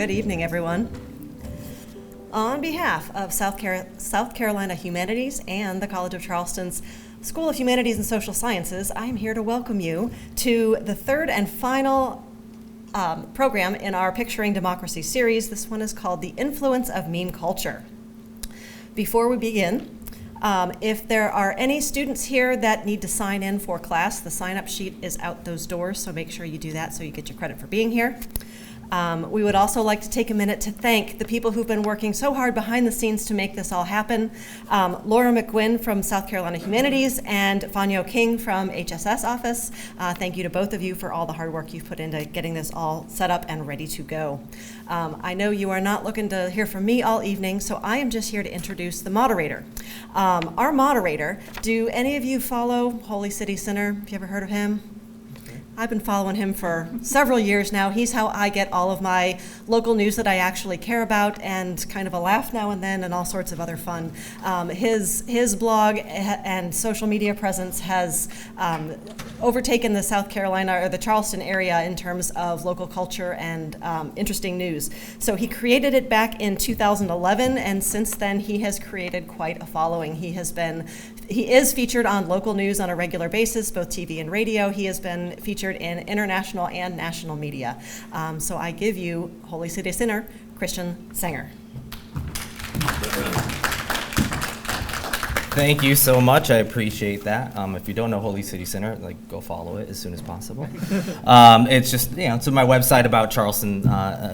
Good evening, everyone. On behalf of South Carolina Humanities and the College of Charleston's School of Humanities and Social Sciences, I am here to welcome you to the third and final program in our Picturing Democracy series. This one is called The Influence of Meme Culture. Before we begin, if there are any students here that need to sign in for class, the sign-up sheet is out those doors, so make sure you do that so you get your credit for being here. We would also like to take a minute to thank the people who've been working so hard behind the scenes to make this all happen. Laura McGuinn from South Carolina Humanities and Fanyo King from HSS office. Thank you to both of you for all the hard work you've put into getting this all set up and ready to go. I know you are not looking to hear from me all evening, so I am just here to introduce the moderator. Our moderator, do any of you follow Holy City Center? Have you ever heard of him? I've been following him for several years now. He's how I get all of my local news that I actually care about, and kind of a laugh now and then, and all sorts of other fun. His blog and social media presence has overtaken the South Carolina or the Charleston area in terms of local culture and interesting news. So he created it back in 2011, and since then he has created quite a following. He is featured on local news on a regular basis, both TV and radio. He has been featured in international and national media. So I give you Holy City Center, Christian Senger. Thank you so much. I appreciate that. If you don't know Holy City Center, go follow it as soon as possible. It's just, it's my website about Charleston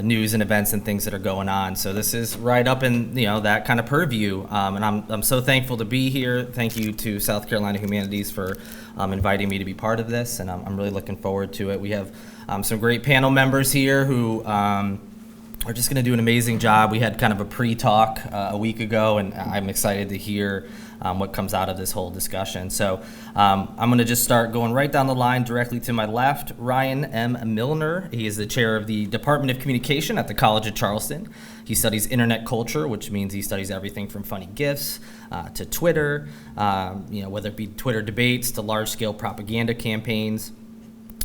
news and events and things that are going on. So this is right up in, that kind of purview. And I'm so thankful to be here. Thank you to South Carolina Humanities for inviting me to be part of this. And I'm really looking forward to it. We have some great panel members here who are just going to do an amazing job. We had kind of a pre-talk a week ago, and I'm excited to hear what comes out of this whole discussion. So I'm going to just start going right down the line directly to my left. Ryan M. Milner. He is the chair of the Department of Communication at the College of Charleston. He studies internet culture, which means he studies everything from funny GIFs to Twitter, whether it be Twitter debates to large-scale propaganda campaigns.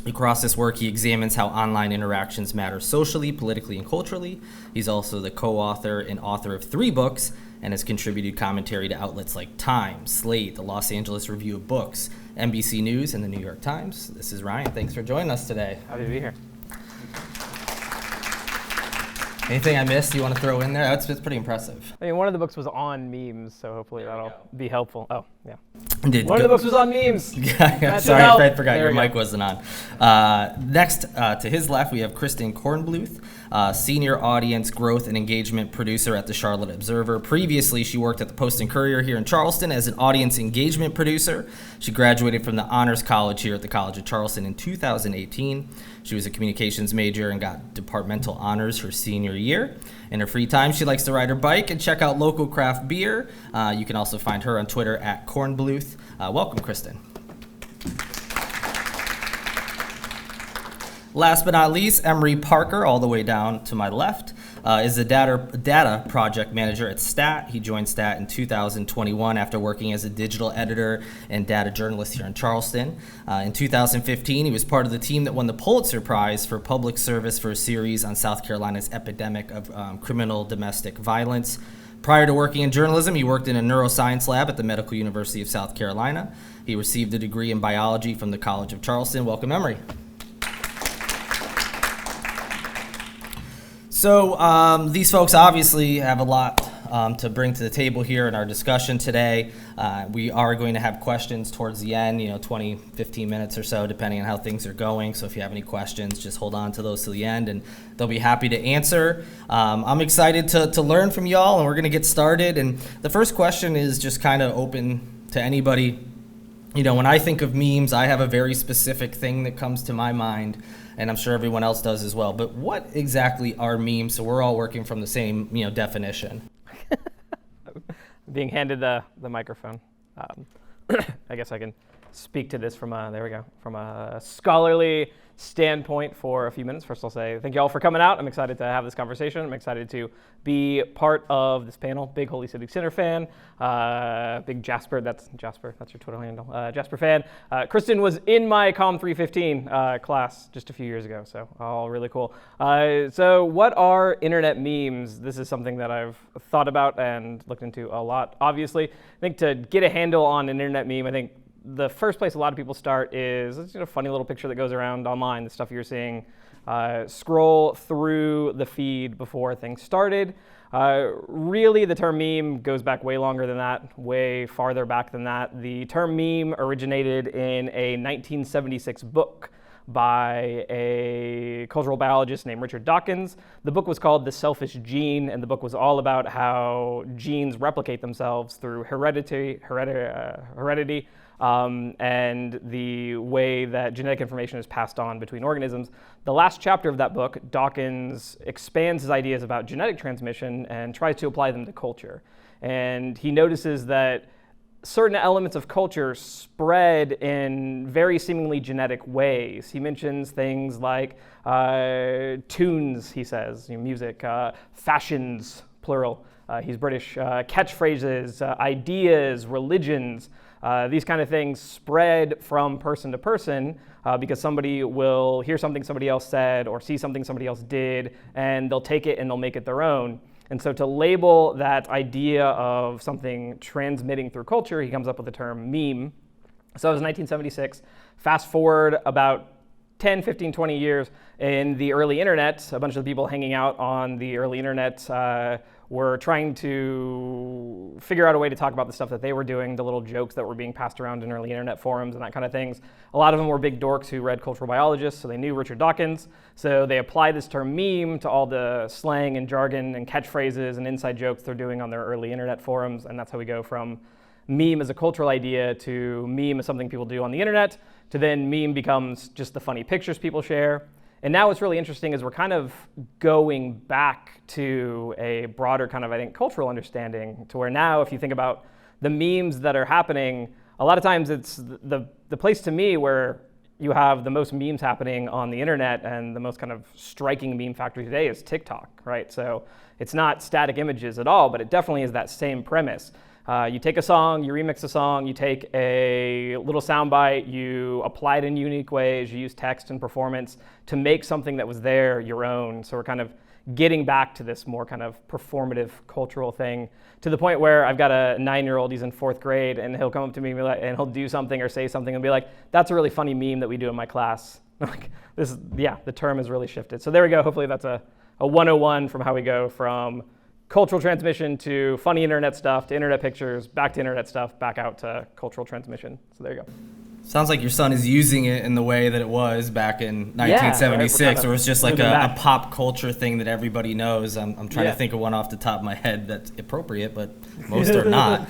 Across this work, he examines how online interactions matter socially, politically, and culturally. He's also the co-author and author of 3 books and has contributed commentary to outlets like Time, Slate, the Los Angeles Review of Books, NBC News, and the New York Times. This is Ryan. Thanks for joining us today. Happy to be here. Anything I missed you want to throw in there? It's pretty impressive. I mean, one of the books was on memes, so hopefully that'll be helpful. Oh, yeah. One of the books was on memes. Sorry, I forgot your mic wasn't on. Next, to his left, we have Kristen Kornbluth, Senior Audience Growth and Engagement Producer at the Charlotte Observer. Previously, she worked at the Post and Courier here in Charleston as an Audience Engagement Producer. She graduated from the Honors College here at the College of Charleston in 2018. She was a communications major and got departmental honors her senior year. In her free time, she likes to ride her bike and check out local craft beer. You can also find her on Twitter at Kornbluth. Welcome, Kristen. Last but not least, Emory Parker, all the way down to my left, is the data project manager at STAT. He joined STAT in 2021 after working as a digital editor and data journalist here in Charleston. In 2015, he was part of the team that won the Pulitzer Prize for public service for a series on South Carolina's epidemic of criminal domestic violence. Prior to working in journalism, he worked in a neuroscience lab at the Medical University of South Carolina. He received a degree in biology from the College of Charleston. Welcome, Emory. So these folks obviously have a lot to bring to the table here in our discussion today. We are going to have questions towards the end, 20, 15 minutes or so, depending on how things are going. So if you have any questions, just hold on to those to the end, and they'll be happy to answer. I'm excited to learn from y'all, and we're going to get started. And the first question is just kind of open to anybody. When I think of memes, I have a very specific thing that comes to my mind, and I'm sure everyone else does as well. But what exactly are memes? So we're all working from the same, definition. Being handed the microphone. I guess I can speak to this from a scholarly standpoint for a few minutes. First, I'll say thank you all for coming out. I'm excited to have this conversation. I'm excited to be part of this panel. Big Holy City Center fan. Big Jasper. That's your Twitter handle. Jasper fan. Kristen was in my Com 315 class just a few years ago, so all really cool. So what are internet memes? This is something that I've thought about and looked into a lot, obviously. I think to get a handle on an internet meme, I think the first place a lot of people start is it's a funny little picture that goes around online, the stuff you're seeing. Scroll through the feed before things started. Really, the term meme goes back way longer than that, way farther back than that. The term meme originated in a 1976 book by a cultural biologist named Richard Dawkins. The book was called The Selfish Gene, and the book was all about how genes replicate themselves through heredity, and the way that genetic information is passed on between organisms. The last chapter of that book, Dawkins expands his ideas about genetic transmission and tries to apply them to culture. And he notices that certain elements of culture spread in very seemingly genetic ways. He mentions things like tunes, he says, music, fashions, plural. He's British. Catchphrases, ideas, religions. These kind of things spread from person to person because somebody will hear something somebody else said or see something somebody else did, and they'll take it and they'll make it their own. And so to label that idea of something transmitting through culture, he comes up with the term meme. So it was 1976. Fast forward about 10, 15, 20 years in the early internet, a bunch of the people hanging out on the early internet were trying to figure out a way to talk about the stuff that they were doing, the little jokes that were being passed around in early internet forums and that kind of things. A lot of them were big dorks who read cultural biologists, so they knew Richard Dawkins. So they applied this term meme to all the slang and jargon and catchphrases and inside jokes they're doing on their early internet forums, and that's how we go from meme as a cultural idea to meme as something people do on the internet, to then meme becomes just the funny pictures people share. And now what's really interesting is we're kind of going back to a broader kind of, I think, cultural understanding, to where now if you think about the memes that are happening, a lot of times it's the place to me where you have the most memes happening on the internet and the most kind of striking meme factory today is TikTok, right? So it's not static images at all, but it definitely is that same premise. You take a song, you remix a song, you take a little soundbite, you apply it in unique ways, you use text and performance to make something that was there your own. So we're kind of getting back to this more kind of performative cultural thing, to the point where I've got a 9-year-old, he's in 4th grade, and he'll come up to me and, be like, and he'll do something or say something and be like, that's a really funny meme that we do in my class. Like, the term has really shifted. So there we go. Hopefully that's a 101 from how we go from cultural transmission to funny internet stuff, to internet pictures, back to internet stuff, back out to cultural transmission. So there you go. Sounds like your son is using it in the way that it was back in 1976, where it was just like a pop culture thing that everybody knows. I'm trying to think of one off the top of my head that's appropriate, but most are not.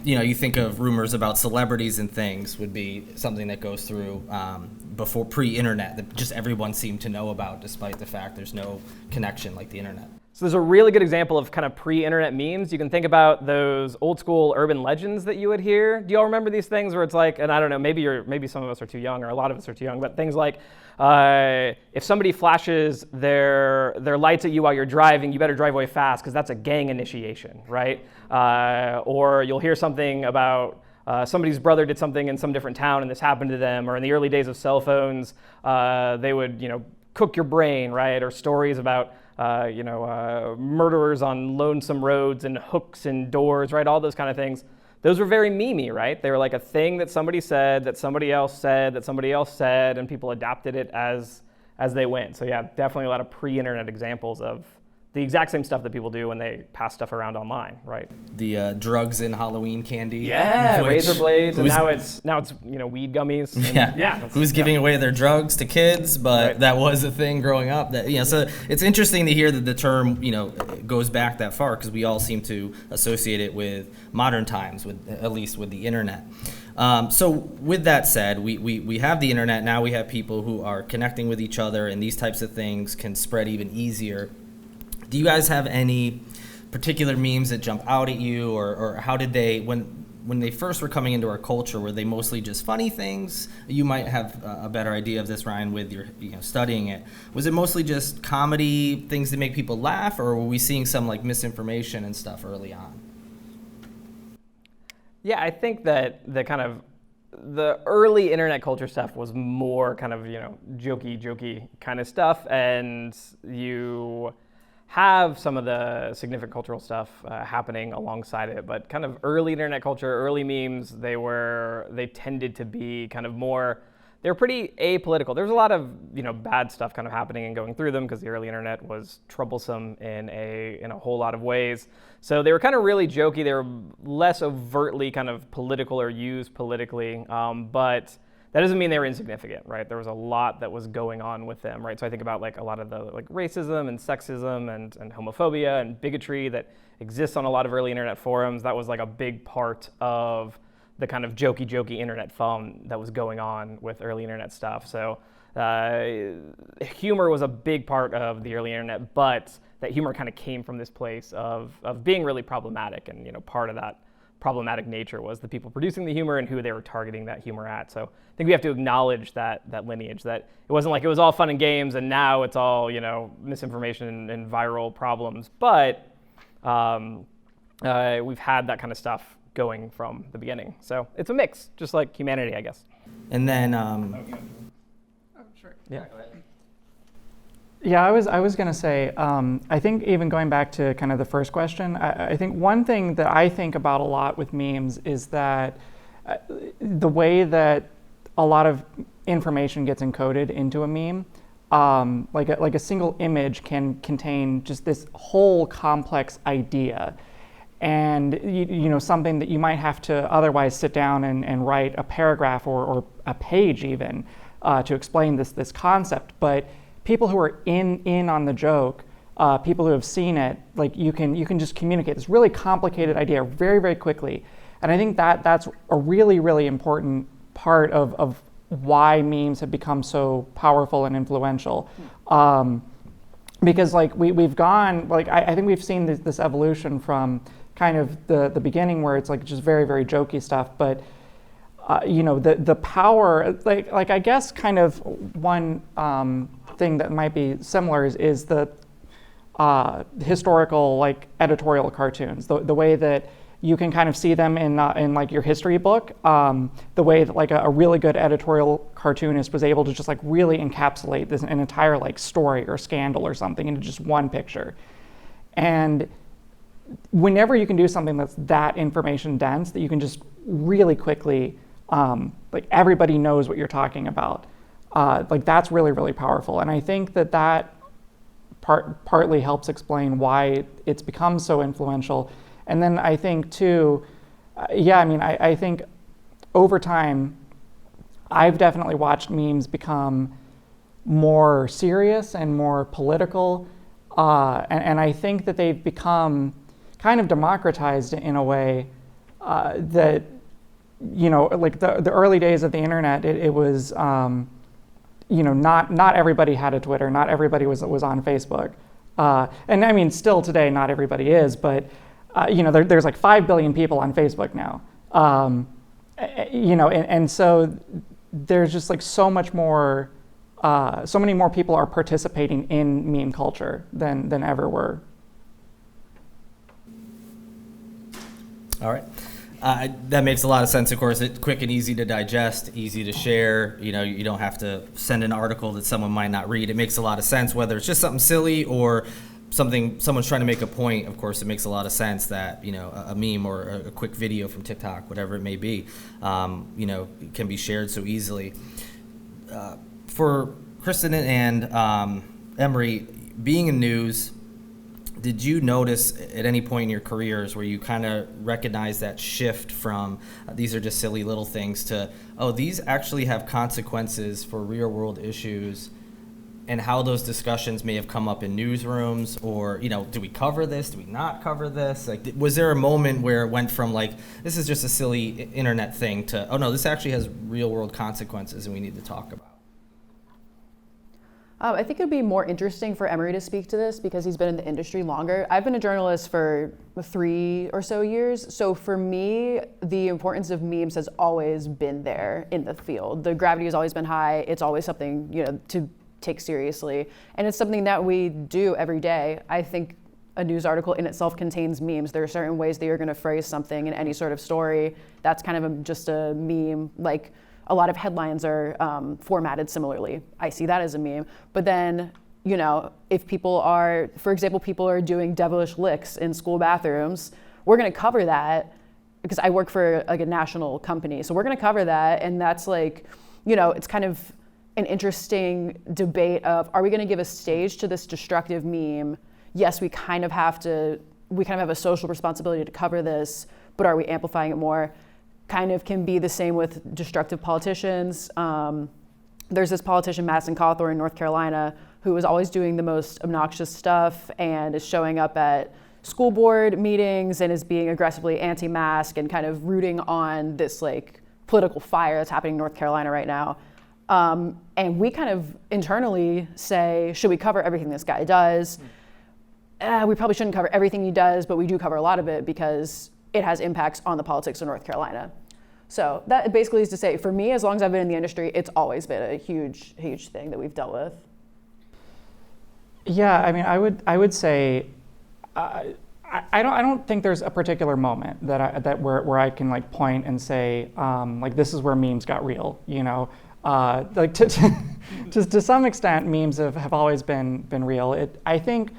You think of rumors about celebrities and things would be something that goes through before pre-internet that just everyone seemed to know about, despite the fact there's no connection like the internet. So there's a really good example of kind of pre-internet memes. You can think about those old school urban legends that you would hear. Do you all remember these things where it's like, and I don't know, maybe some of us are too young or a lot of us are too young, but things like if somebody flashes their lights at you while you're driving, you better drive away fast because that's a gang initiation, right? Or you'll hear something about somebody's brother did something in some different town and this happened to them, or in the early days of cell phones, they would, cook your brain, right? Or stories about murderers on lonesome roads and hooks and doors, right? All those kind of things. Those were very memey, right? They were like a thing that somebody said, that somebody else said, that somebody else said, and people adapted it as they went. So yeah, definitely a lot of pre-internet examples of the exact same stuff that people do when they pass stuff around online, right? The drugs in Halloween candy. Yeah, razor blades, and now it's weed gummies. And, Who's giving away their drugs to kids? But that was a thing growing up. So it's interesting to hear that the term goes back that far, because we all seem to associate it with modern times, at least with the internet. So with that said, we have the internet now. We have people who are connecting with each other, and these types of things can spread even easier. Do you guys have any particular memes that jump out at you, or how did they, when when they first were coming into our culture, were they mostly just funny things? You might have a better idea of this, Ryan, with your studying it. Was it mostly just comedy, things that make people laugh, or were we seeing some like misinformation and stuff early on? Yeah, I think that the early internet culture stuff was more kind of, jokey kind of stuff, and you have some of the significant cultural stuff happening alongside it, but kind of early internet culture, early memes, they tended to be kind of more, they were pretty apolitical. There's a lot of bad stuff kind of happening and going through them because the early internet was troublesome in a whole lot of ways. So they were kind of really jokey. They were less overtly kind of political or used politically, but that doesn't mean they were insignificant, right? There was a lot that was going on with them, right? So I think about like a lot of the like racism and sexism and homophobia and bigotry that exists on a lot of early internet forums. That was like a big part of the kind of jokey internet fun that was going on with early internet stuff. So humor was a big part of the early internet, but that humor kind of came from this place of being really problematic, and part of that problematic nature was the people producing the humor and who they were targeting that humor at. So I think we have to acknowledge that lineage, that it wasn't like it was all fun and games and now it's all misinformation and viral problems, but we've had that kind of stuff going from the beginning. So it's a mix, just like humanity, I guess. And then Sure. Yeah. Yeah, I was going to say, I think even going back to kind of the first question, I think one thing that I think about a lot with memes is that the way that a lot of information gets encoded into a meme, like a single image can contain just this whole complex idea. And something that you might have to otherwise sit down and write a paragraph or a page even to explain this concept. But people who are in on the joke, people who have seen it, like you can just communicate this really complicated idea very, very quickly. And I think that's a really, really important part of why memes have become so powerful and influential. Because like we've gone, like I think we've seen this evolution from kind of the beginning where it's like just very, very jokey stuff, but the power, like I guess kind of one thing that might be similar is the historical like editorial cartoons, the way that you can kind of see them in like your history book, the way that like a really good editorial cartoonist was able to just like really encapsulate an entire like story or scandal or something into just one picture. And whenever you can do something that's that information dense, that you can just really quickly, like everybody knows what you're talking about, like that's really, really powerful. And I think that partly helps explain why it's become so influential. And then I think too, I think over time, I've definitely watched memes become more serious and more political. And I think that they've become kind of democratized in a way that, like the early days of the internet, it was, not everybody had a Twitter, not everybody was on Facebook. And I mean, still today, not everybody is, but there's like 5 billion people on Facebook now. And so there's just like so much more, so many more people are participating in meme culture than ever were. All right. That makes a lot of sense. Of course, it's quick and easy to digest, easy to share. You don't have to send an article that someone might not read. It makes a lot of sense, whether it's just something silly or someone's trying to make a point. Of course, it makes a lot of sense that a meme or a quick video from TikTok, whatever it may be, can be shared so easily. For Kristen and Emory, being in news, did you notice at any point in your careers where you kind of recognize that shift from these are just silly little things to, oh, these actually have consequences for real world issues, and how those discussions may have come up in newsrooms, or, do we cover this? Do we not cover this? Like, was there a moment where it went from like, this is just a silly internet thing to, oh no, this actually has real world consequences and we need to talk about? I think it would be more interesting for Emory to speak to this because he's been in the industry longer. I've been a journalist for 3 or so years. So for me, the importance of memes has always been there in the field. The gravity has always been high. It's always something, to take seriously. And it's something that we do every day. I think a news article in itself contains memes. There are certain ways that you're going to phrase something in any sort of story. That's kind of just a meme. Like, a lot of headlines are formatted similarly. I see that as a meme. But then, if people are, for example, people are doing devilish licks in school bathrooms, we're going to cover that because I work for like a national company. So we're going to cover that. And that's like, it's kind of an interesting debate of, are we going to give a stage to this destructive meme? Yes, we kind of have a social responsibility to cover this, but are we amplifying it more? Kind of can be the same with destructive politicians. There's this politician, Madison Cawthorn in North Carolina, who is always doing the most obnoxious stuff and is showing up at school board meetings and is being aggressively anti-mask and kind of rooting on this like political fire that's happening in North Carolina right now. And we kind of internally say, should we cover everything this guy does? We probably shouldn't cover everything he does, but we do cover a lot of it because it has impacts on the politics of North Carolina. So that basically is to say, for me, as long as I've been in the industry, it's always been a huge, huge thing that we've dealt with. Yeah, I mean, I would say, I don't think there's a particular moment where I can like point and say, like this is where memes got real, like to some extent, memes have always been real. I think,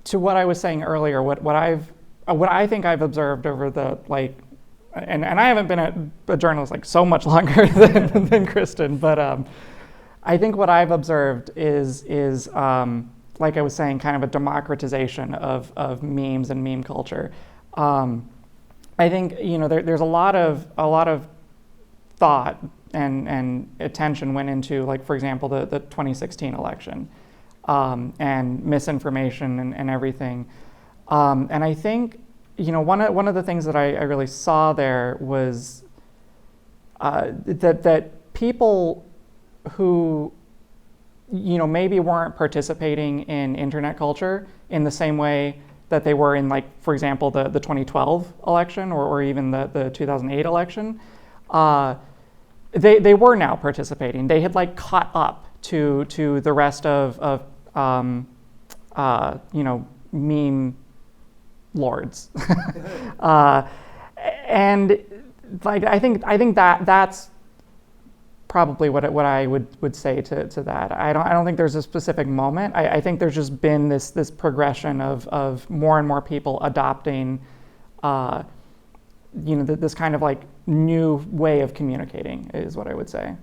to what I was saying earlier, what I think I've observed over the and I haven't been a journalist like so much longer than Kristen, but I think what I've observed is like I was saying, kind of a democratization of memes and meme culture. I think there's a lot of thought and attention went into, like, for example, the 2016 election and misinformation and everything. And I think, one of the things that I really saw there was that people who, maybe weren't participating in internet culture in the same way that they were in, like, for example, the 2012 election or even the 2008 election, they were now participating. They had like caught up to the rest of meme lords, and like I think that's probably what I would say to that. I don't think there's a specific moment. I think there's just been this progression of more and more people adopting, this kind of like new way of communicating is what I would say.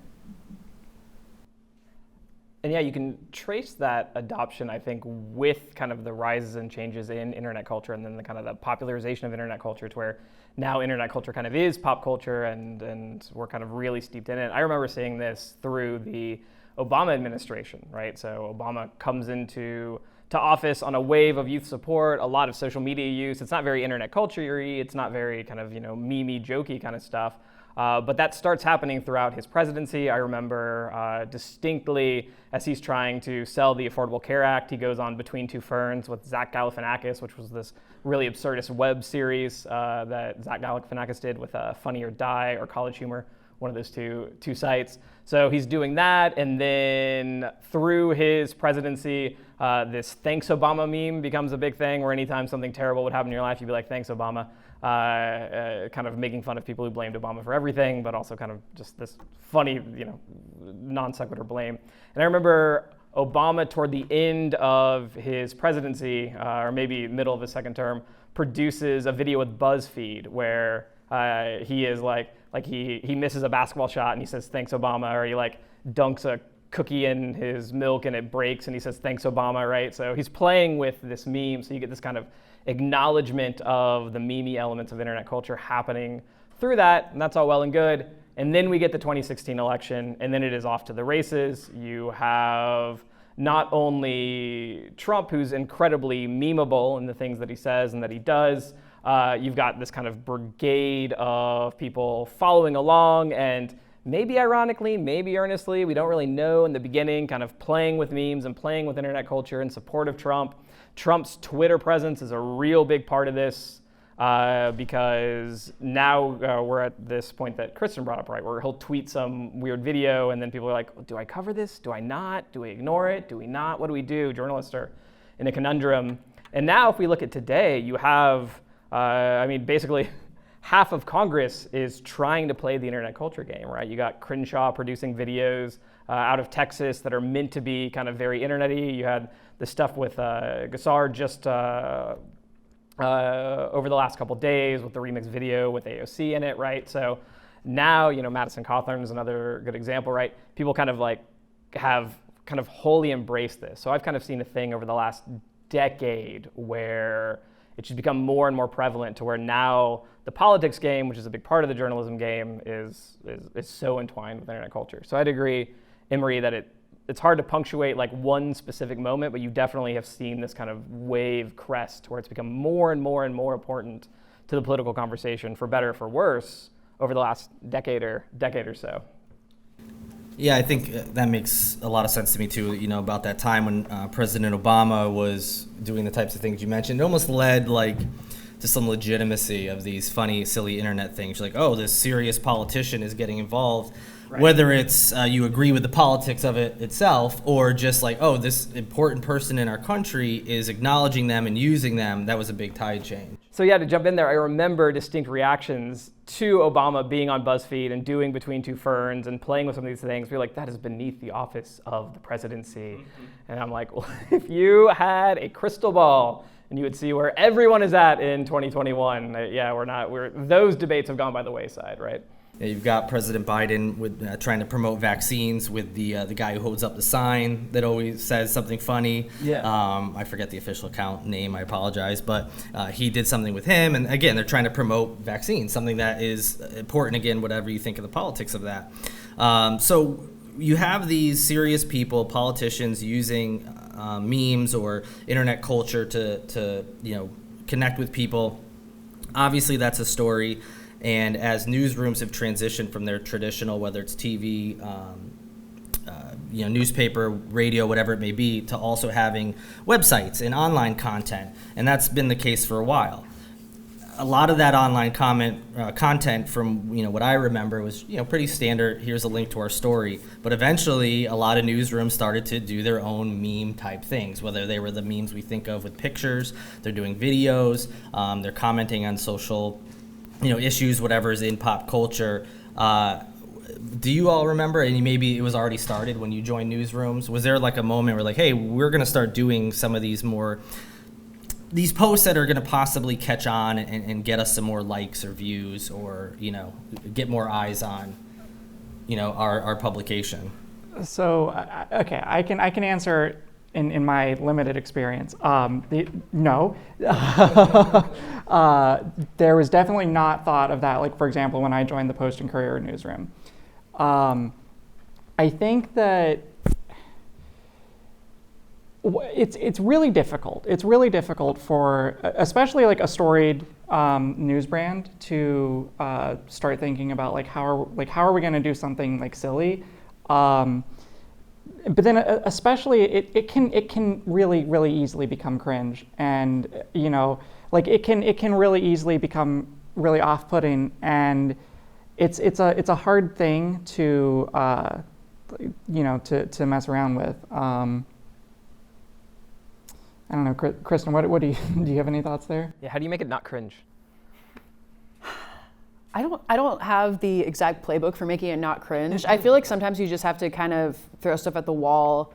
And yeah, you can trace that adoption, I think, with kind of the rises and changes in internet culture and then the kind of the popularization of internet culture to where now internet culture kind of is pop culture and we're kind of really steeped in it. I remember seeing this through the Obama administration, right? So Obama comes into office on a wave of youth support, a lot of social media use. It's not very internet culture-y, it's not very kind of, meme-y, jokey kind of stuff. But that starts happening throughout his presidency. I remember distinctly as he's trying to sell the Affordable Care Act, he goes on Between Two Ferns with Zach Galifianakis, which was this really absurdist web series that Zach Galifianakis did with Funny or Die or College Humor, one of those two sites. So he's doing that, and then through his presidency, this Thanks Obama meme becomes a big thing, where anytime something terrible would happen in your life, you'd be like, thanks Obama. Kind of making fun of people who blamed Obama for everything, but also kind of just this funny, non sequitur blame. And I remember Obama, toward the end of his presidency, or maybe middle of his second term, produces a video with BuzzFeed where he is like he misses a basketball shot and he says, thanks Obama, or he like dunks a cookie in his milk and it breaks and he says, thanks Obama, right? So he's playing with this meme, so you get this kind of acknowledgement of the meme elements of internet culture happening through that, and that's all well and good. And then we get the 2016 election, and then it is off to the races. You have not only Trump, who's incredibly memeable in the things that he says and that he does, you've got this kind of brigade of people following along and maybe ironically, maybe earnestly, we don't really know in the beginning, kind of playing with memes and playing with internet culture in support of Trump. Trump's Twitter presence is a real big part of this. Because now we're at this point that Kristen brought up, right, where he'll tweet some weird video and then people are like, do I cover this? Do I not? Do we ignore it? Do we not? What do we do? Journalists are in a conundrum. And now if we look at today, you have, basically half of Congress is trying to play the internet culture game, right? You got Crenshaw producing videos out of Texas that are meant to be kind of very internet-y. You had the stuff with Gassard just over the last couple days with the remix video with AOC in it, right? So now, Madison Cawthorn is another good example, right? People kind of have kind of wholly embraced this. So I've kind of seen a thing over the last decade where it should become more and more prevalent to where now the politics game, which is a big part of the journalism game, is so entwined with internet culture. So I'd agree, Emory, that it's hard to punctuate one specific moment, but you definitely have seen this kind of wave crest where it's become more and more and more important to the political conversation, for better or for worse, over the last decade or so. Yeah, I think that makes a lot of sense to me too, about that time when President Obama was doing the types of things you mentioned. It almost led to some legitimacy of these funny, silly internet things. You're like, oh, this serious politician is getting involved. Right. Whether it's you agree with the politics of it itself, or just oh, this important person in our country is acknowledging them and using them, that was a big tide change. So yeah, to jump in there, I remember distinct reactions to Obama being on BuzzFeed and doing Between Two Ferns and playing with some of these things. We're like, that is beneath the office of the presidency. Mm-hmm. And I'm like, well, if you had a crystal ball and you would see where everyone is at in 2021, those debates have gone by the wayside, right? Yeah, you've got President Biden with trying to promote vaccines with the guy who holds up the sign that always says something funny. Yeah. I forget the official account name, I apologize, but he did something with him. And again, they're trying to promote vaccines, something that is important, again, whatever you think of the politics of that. So you have these serious people, politicians, using memes or internet culture to connect with people. Obviously, that's a story. And as newsrooms have transitioned from their traditional, whether it's TV, newspaper, radio, whatever it may be, to also having websites and online content, and that's been the case for a while. A lot of that online content, from what I remember, was pretty standard. Here's a link to our story. But eventually, a lot of newsrooms started to do their own meme type things. Whether they were the memes we think of with pictures, they're doing videos, they're commenting on social issues, whatever is in pop culture. Do you all remember, and maybe it was already started when you joined newsrooms, was there a moment where hey, we're going to start doing some of these posts that are going to possibly catch on and get us some more likes or views, or get more eyes on our publication? So okay, I can answer in my limited experience. No. There was definitely not thought of that, for example, when I joined the Post and Courier newsroom. I think that it's really difficult. It's really difficult for, especially a storied news brand, to start thinking about how are we going to do something silly. But then, especially, it can really easily become cringe, and it can really easily become really off-putting, and it's a hard thing to to mess around with. I don't know, Kristen. What do you have any thoughts there? Yeah, how do you make it not cringe? I don't have the exact playbook for making it not cringe. I feel like sometimes you just have to kind of throw stuff at the wall.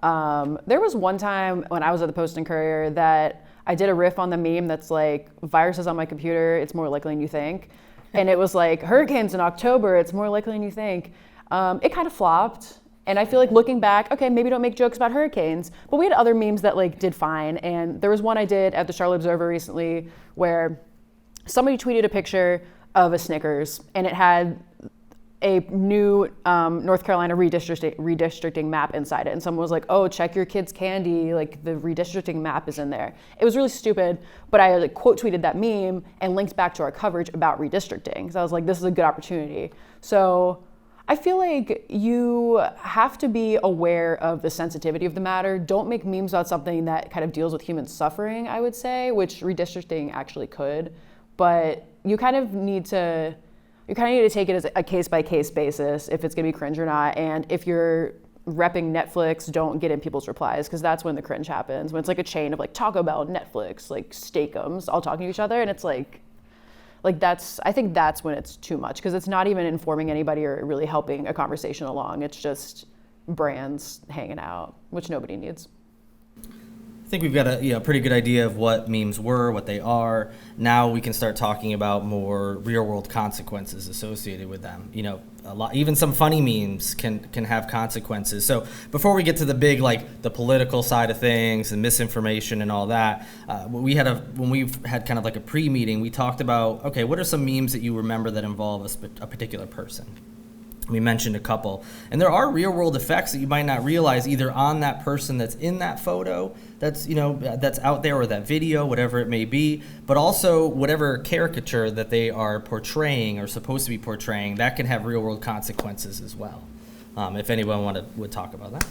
There was one time when I was at the Post and Courier that I did a riff on the meme that's viruses on my computer, it's more likely than you think. And it was hurricanes in October, it's more likely than you think. It kind of flopped. And I feel looking back, okay, maybe don't make jokes about hurricanes, but we had other memes that did fine. And there was one I did at the Charlotte Observer recently where somebody tweeted a picture of a Snickers, and it had a new North Carolina redistricting map inside it. And someone was like, oh, check your kid's candy, the redistricting map is in there. It was really stupid, but I quote tweeted that meme and linked back to our coverage about redistricting. So I was like, this is a good opportunity. So I feel like you have to be aware of the sensitivity of the matter. Don't make memes about something that kind of deals with human suffering, I would say, which redistricting actually could. But you kind of need to take it as a case-by-case basis if it's gonna be cringe or not. And if you're repping Netflix, don't get in people's replies, because that's when the cringe happens. When it's like a chain of like Taco Bell, Netflix, like Steakums all talking to each other, and it's like I think that's when it's too much, because it's not even informing anybody or really helping a conversation along. It's just brands hanging out, which nobody needs. I think we've got a pretty good idea of what memes were, what they are. Now we can start talking about more real-world consequences associated with them. Even some funny memes can have consequences. So before we get to the big, like the political side of things and misinformation and all that, when we've had kind of like a pre-meeting, we talked about, okay, what are some memes that you remember that involve a particular person? We mentioned a couple, and there are real-world effects that you might not realize either on that person that's in that photo, that's out there, or that video, whatever it may be, but also whatever caricature that they are portraying or supposed to be portraying, that can have real-world consequences as well. If anyone would talk about that.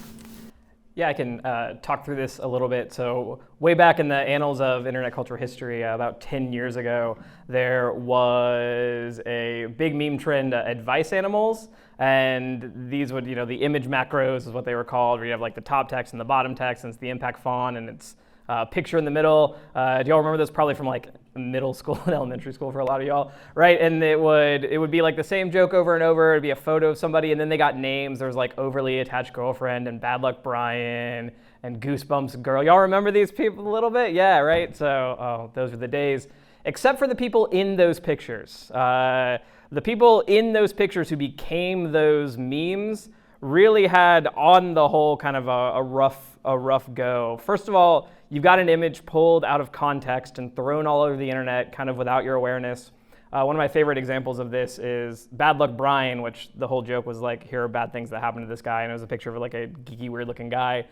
Yeah, I can talk through this a little bit. So way back in the annals of internet culture history, about 10 years ago, there was a big meme trend, advice animals. And these would, the image macros is what they were called, where you have like the top text and the bottom text, and it's the impact font, and it's a picture in the middle. Do y'all remember this? Probably from like middle school and elementary school for a lot of y'all, right? And it would be like the same joke over and over. It'd be a photo of somebody, and then they got names. There was like overly attached girlfriend and bad luck Brian and goosebumps girl. Y'all remember these people a little bit? Yeah, right? So those were the days, except for the people in those pictures. The people in those pictures who became those memes really had, on the whole, kind of a rough go. First of all, you've got an image pulled out of context and thrown all over the internet kind of without your awareness. One of my favorite examples of this is Bad Luck Brian, which the whole joke was like, here are bad things that happened to this guy, and it was a picture of like a geeky, weird-looking guy.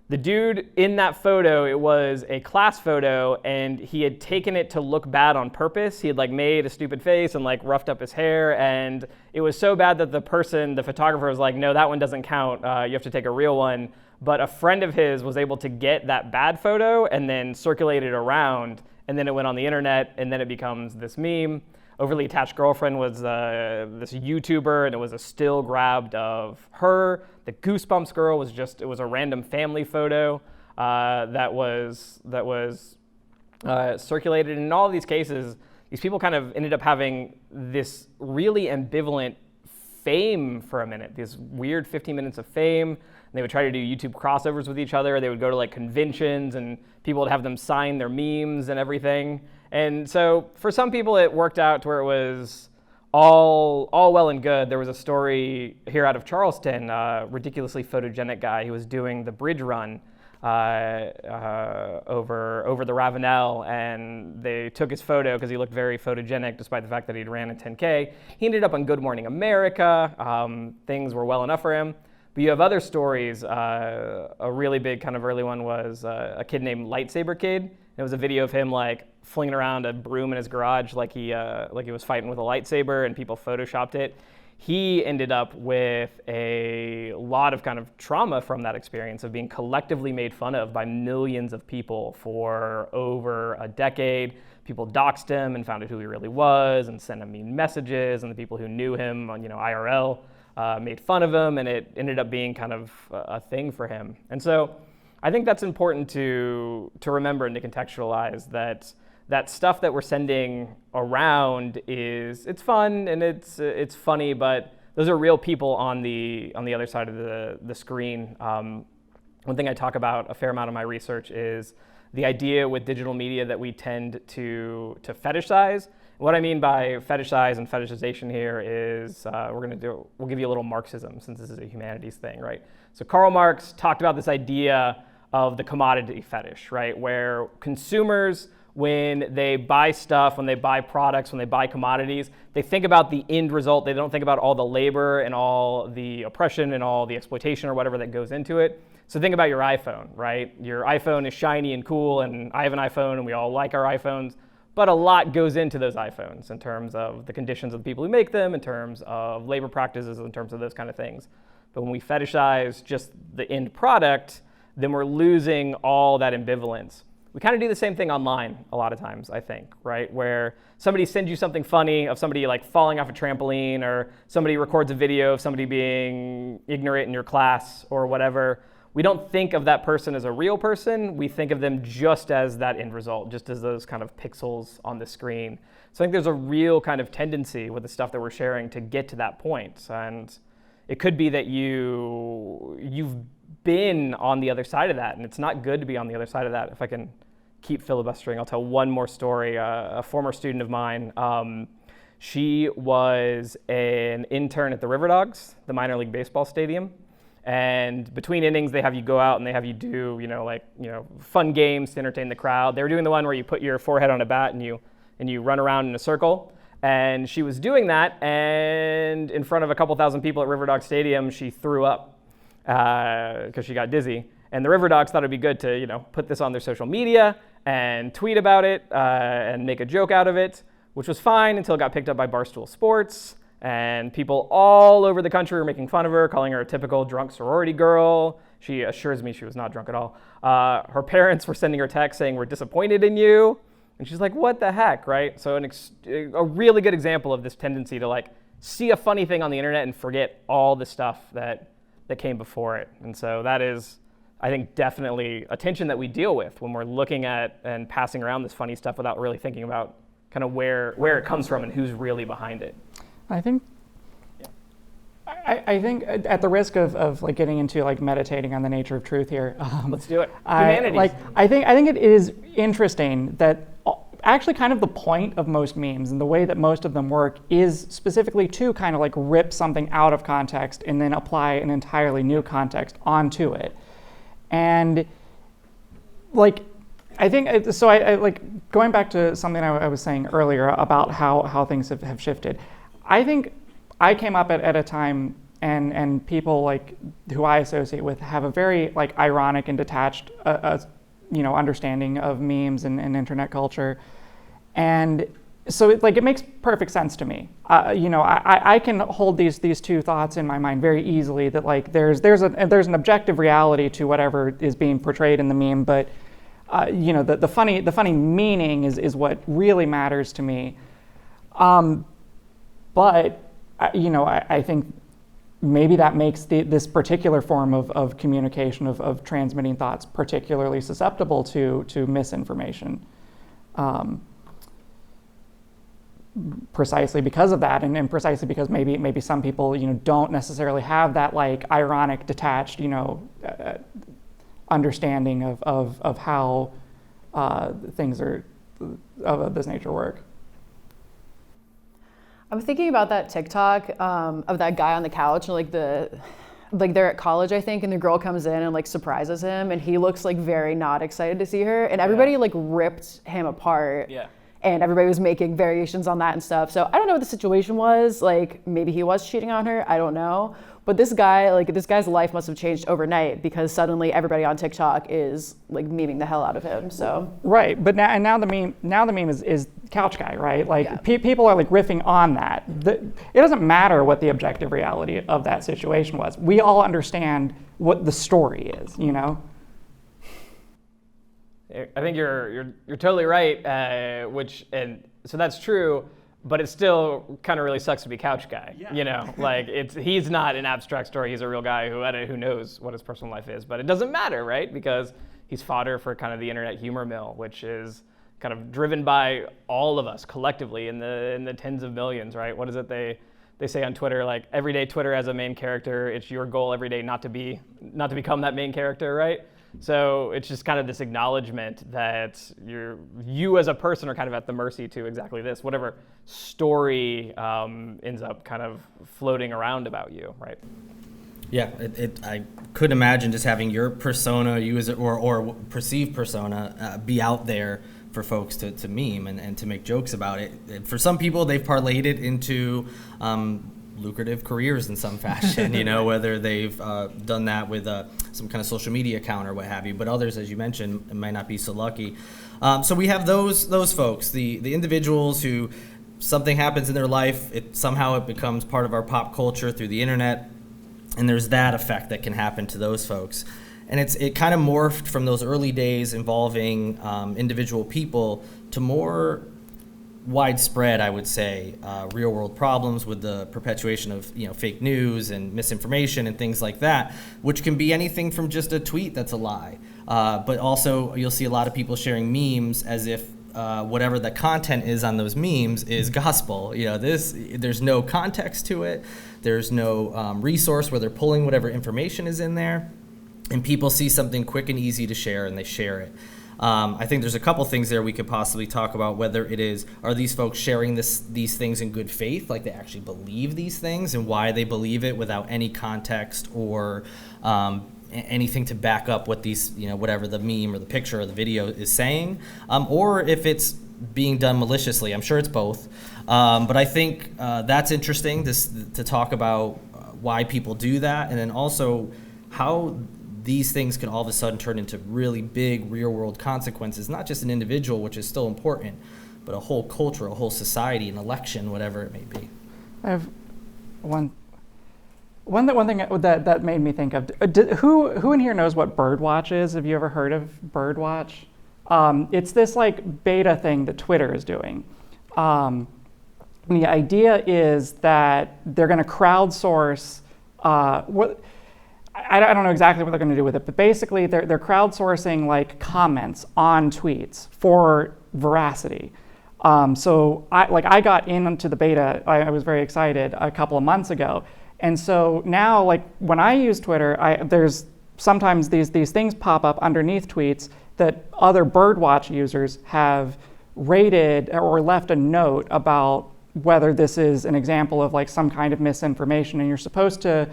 The dude in that photo, it was a class photo, and he had taken it to look bad on purpose. He had like made a stupid face and like roughed up his hair, and it was so bad that the photographer was like, no, that one doesn't count. You have to take a real one. But a friend of his was able to get that bad photo and then circulate it around, and then it went on the internet, and then it becomes this meme. Overly attached girlfriend was this YouTuber, and it was a still grabbed of her. The Goosebumps girl was it was a random family photo that was circulated. And in all of these cases, these people kind of ended up having this really ambivalent fame for a minute, these weird 15 minutes of fame. And they would try to do YouTube crossovers with each other. They would go to like conventions, and people would have them sign their memes and everything. And so for some people, it worked out to where it was all well and good. There was a story here out of Charleston, a ridiculously photogenic guy who was doing the bridge run over the Ravenel, and they took his photo because he looked very photogenic despite the fact that he'd ran a 10K. He ended up on Good Morning America. Things were well enough for him. But you have other stories. A really big kind of early one was a kid named Lightsaber Kid. It was a video of him like flinging around a broom in his garage like he was fighting with a lightsaber, and people photoshopped it. He ended up with a lot of kind of trauma from that experience of being collectively made fun of by millions of people for over a decade. People doxed him and found out who he really was and sent him mean messages, and the people who knew him on IRL made fun of him, and it ended up being kind of a thing for him. And so I think that's important to remember and to contextualize that stuff that we're sending around it's fun and it's funny, but those are real people on the other side of the screen. One thing I talk about a fair amount of my research is the idea with digital media that we tend to fetishize. What I mean by fetishize and fetishization here is we'll give you a little Marxism, since this is a humanities thing, right? So Karl Marx talked about this idea of the commodity fetish, right? Where consumers, when they buy stuff, when they buy products, when they buy commodities, they think about the end result. They don't think about all the labor and all the oppression and all the exploitation or whatever that goes into it. So think about your iPhone, right? Your iPhone is shiny and cool, and I have an iPhone, and we all like our iPhones. But a lot goes into those iPhones in terms of the conditions of the people who make them, in terms of labor practices, in terms of those kind of things. But when we fetishize just the end product, then we're losing all that ambivalence. We kind of do the same thing online a lot of times, I think, right? Where somebody sends you something funny of somebody like falling off a trampoline, or somebody records a video of somebody being ignorant in your class or whatever. We don't think of that person as a real person. We think of them just as that end result, just as those kind of pixels on the screen. So I think there's a real kind of tendency with the stuff that we're sharing to get to that point. And it could be that you've been on the other side of that, and it's not good to be on the other side of that. If I can keep filibustering, I'll tell one more story. A former student of mine, she was an intern at the River Dogs, the minor league baseball stadium. And between innings, they have you go out and they have you do, fun games to entertain the crowd. They were doing the one where you put your forehead on a bat and you run around in a circle. And she was doing that, and in front of a couple thousand people at River Dog Stadium, she threw up because she got dizzy. And the River Dogs thought it'd be good to, put this on their social media and tweet about it and make a joke out of it, which was fine until it got picked up by Barstool Sports. And people all over the country were making fun of her, calling her a typical drunk sorority girl. She assures me she was not drunk at all. Her parents were sending her texts saying, "We're disappointed in you." And she's like, what the heck, right? So a really good example of this tendency to see a funny thing on the internet and forget all the stuff that came before it. And so that is, I think, definitely a tension that we deal with when we're looking at and passing around this funny stuff without really thinking about kind of where it comes from and who's really behind it. I think at the risk of getting into meditating on the nature of truth here. Let's do it. Humanities. I think it is interesting that actually kind of the point of most memes and the way that most of them work is specifically to kind of rip something out of context and then apply an entirely new context onto it. And I think, so I going back to something I was saying earlier about how things have shifted. I think I came up at a time, and people who I associate with have a very ironic and detached understanding of memes and internet culture, and so it makes perfect sense to me. I can hold these two thoughts in my mind very easily. That there's an objective reality to whatever is being portrayed in the meme, but the funny meaning is what really matters to me. But I think maybe that makes this particular form of communication, of transmitting thoughts, particularly susceptible to misinformation, precisely because of that, and precisely because maybe some people don't necessarily have that ironic, detached understanding of how things of this nature work. I'm thinking about that TikTok of that guy on the couch, and they're at college, I think, and the girl comes in and surprises him, and he looks very not excited to see her, and everybody ripped him apart. Yeah. And everybody was making variations on that and stuff. So I don't know what the situation was. Maybe he was cheating on her. I don't know. But this guy's life must have changed overnight, because suddenly everybody on TikTok is memeing the hell out of him. So right, but now the meme is couch guy, right? People are riffing on that. It doesn't matter what the objective reality of that situation was. We all understand what the story is, I think you're totally right, and so that's true, but it still kind of really sucks to be couch guy. Yeah. He's not an abstract story. He's a real guy who knows what his personal life is, but it doesn't matter, right? Because he's fodder for kind of the internet humor mill, which is kind of driven by all of us collectively in the tens of millions, right? What is it they say on Twitter? Every day Twitter has a main character. It's your goal every day not to become that main character, right? So it's just kind of this acknowledgement that you as a person are kind of at the mercy to exactly this, whatever story ends up kind of floating around about you, right? Yeah, I could imagine just having your persona, you as or perceived persona, be out there for folks to meme and to make jokes about it. And for some people, they've parlayed it into lucrative careers in some fashion, whether they've done that with some kind of social media account or what have you. But others, as you mentioned, might not be so lucky. So we have those folks, the individuals who something happens in their life, somehow it becomes part of our pop culture through the internet, and there's that effect that can happen to those folks. And it kind of morphed from those early days involving individual people to more widespread, I would say, real world problems with the perpetuation of fake news and misinformation and things like that, which can be anything from just a tweet that's a lie. But also you'll see a lot of people sharing memes as if whatever the content is on those memes is gospel. There's no context to it. There's no resource where they're pulling whatever information is in there. And people see something quick and easy to share, and they share it. I think there's a couple things there we could possibly talk about, whether are these folks sharing these things in good faith, like they actually believe these things, and why they believe it without any context or anything to back up what these, whatever the meme or the picture or the video is saying, or if it's being done maliciously. I'm sure it's both. But I think that's interesting to talk about why people do that, and then also how these things can all of a sudden turn into really big real-world consequences, not just an individual, which is still important, but a whole culture, a whole society, an election, whatever it may be. I have one thing that made me think of, who in here knows what Birdwatch is? Have you ever heard of Birdwatch? It's this beta thing that Twitter is doing. The idea is that they're going to crowdsource I don't know exactly what they're going to do with it, but basically they're crowdsourcing comments on tweets for veracity. So I got into the beta. I was very excited a couple of months ago, and so now when I use Twitter, there's sometimes these things pop up underneath tweets that other Birdwatch users have rated or left a note about whether this is an example of some kind of misinformation, and you're supposed to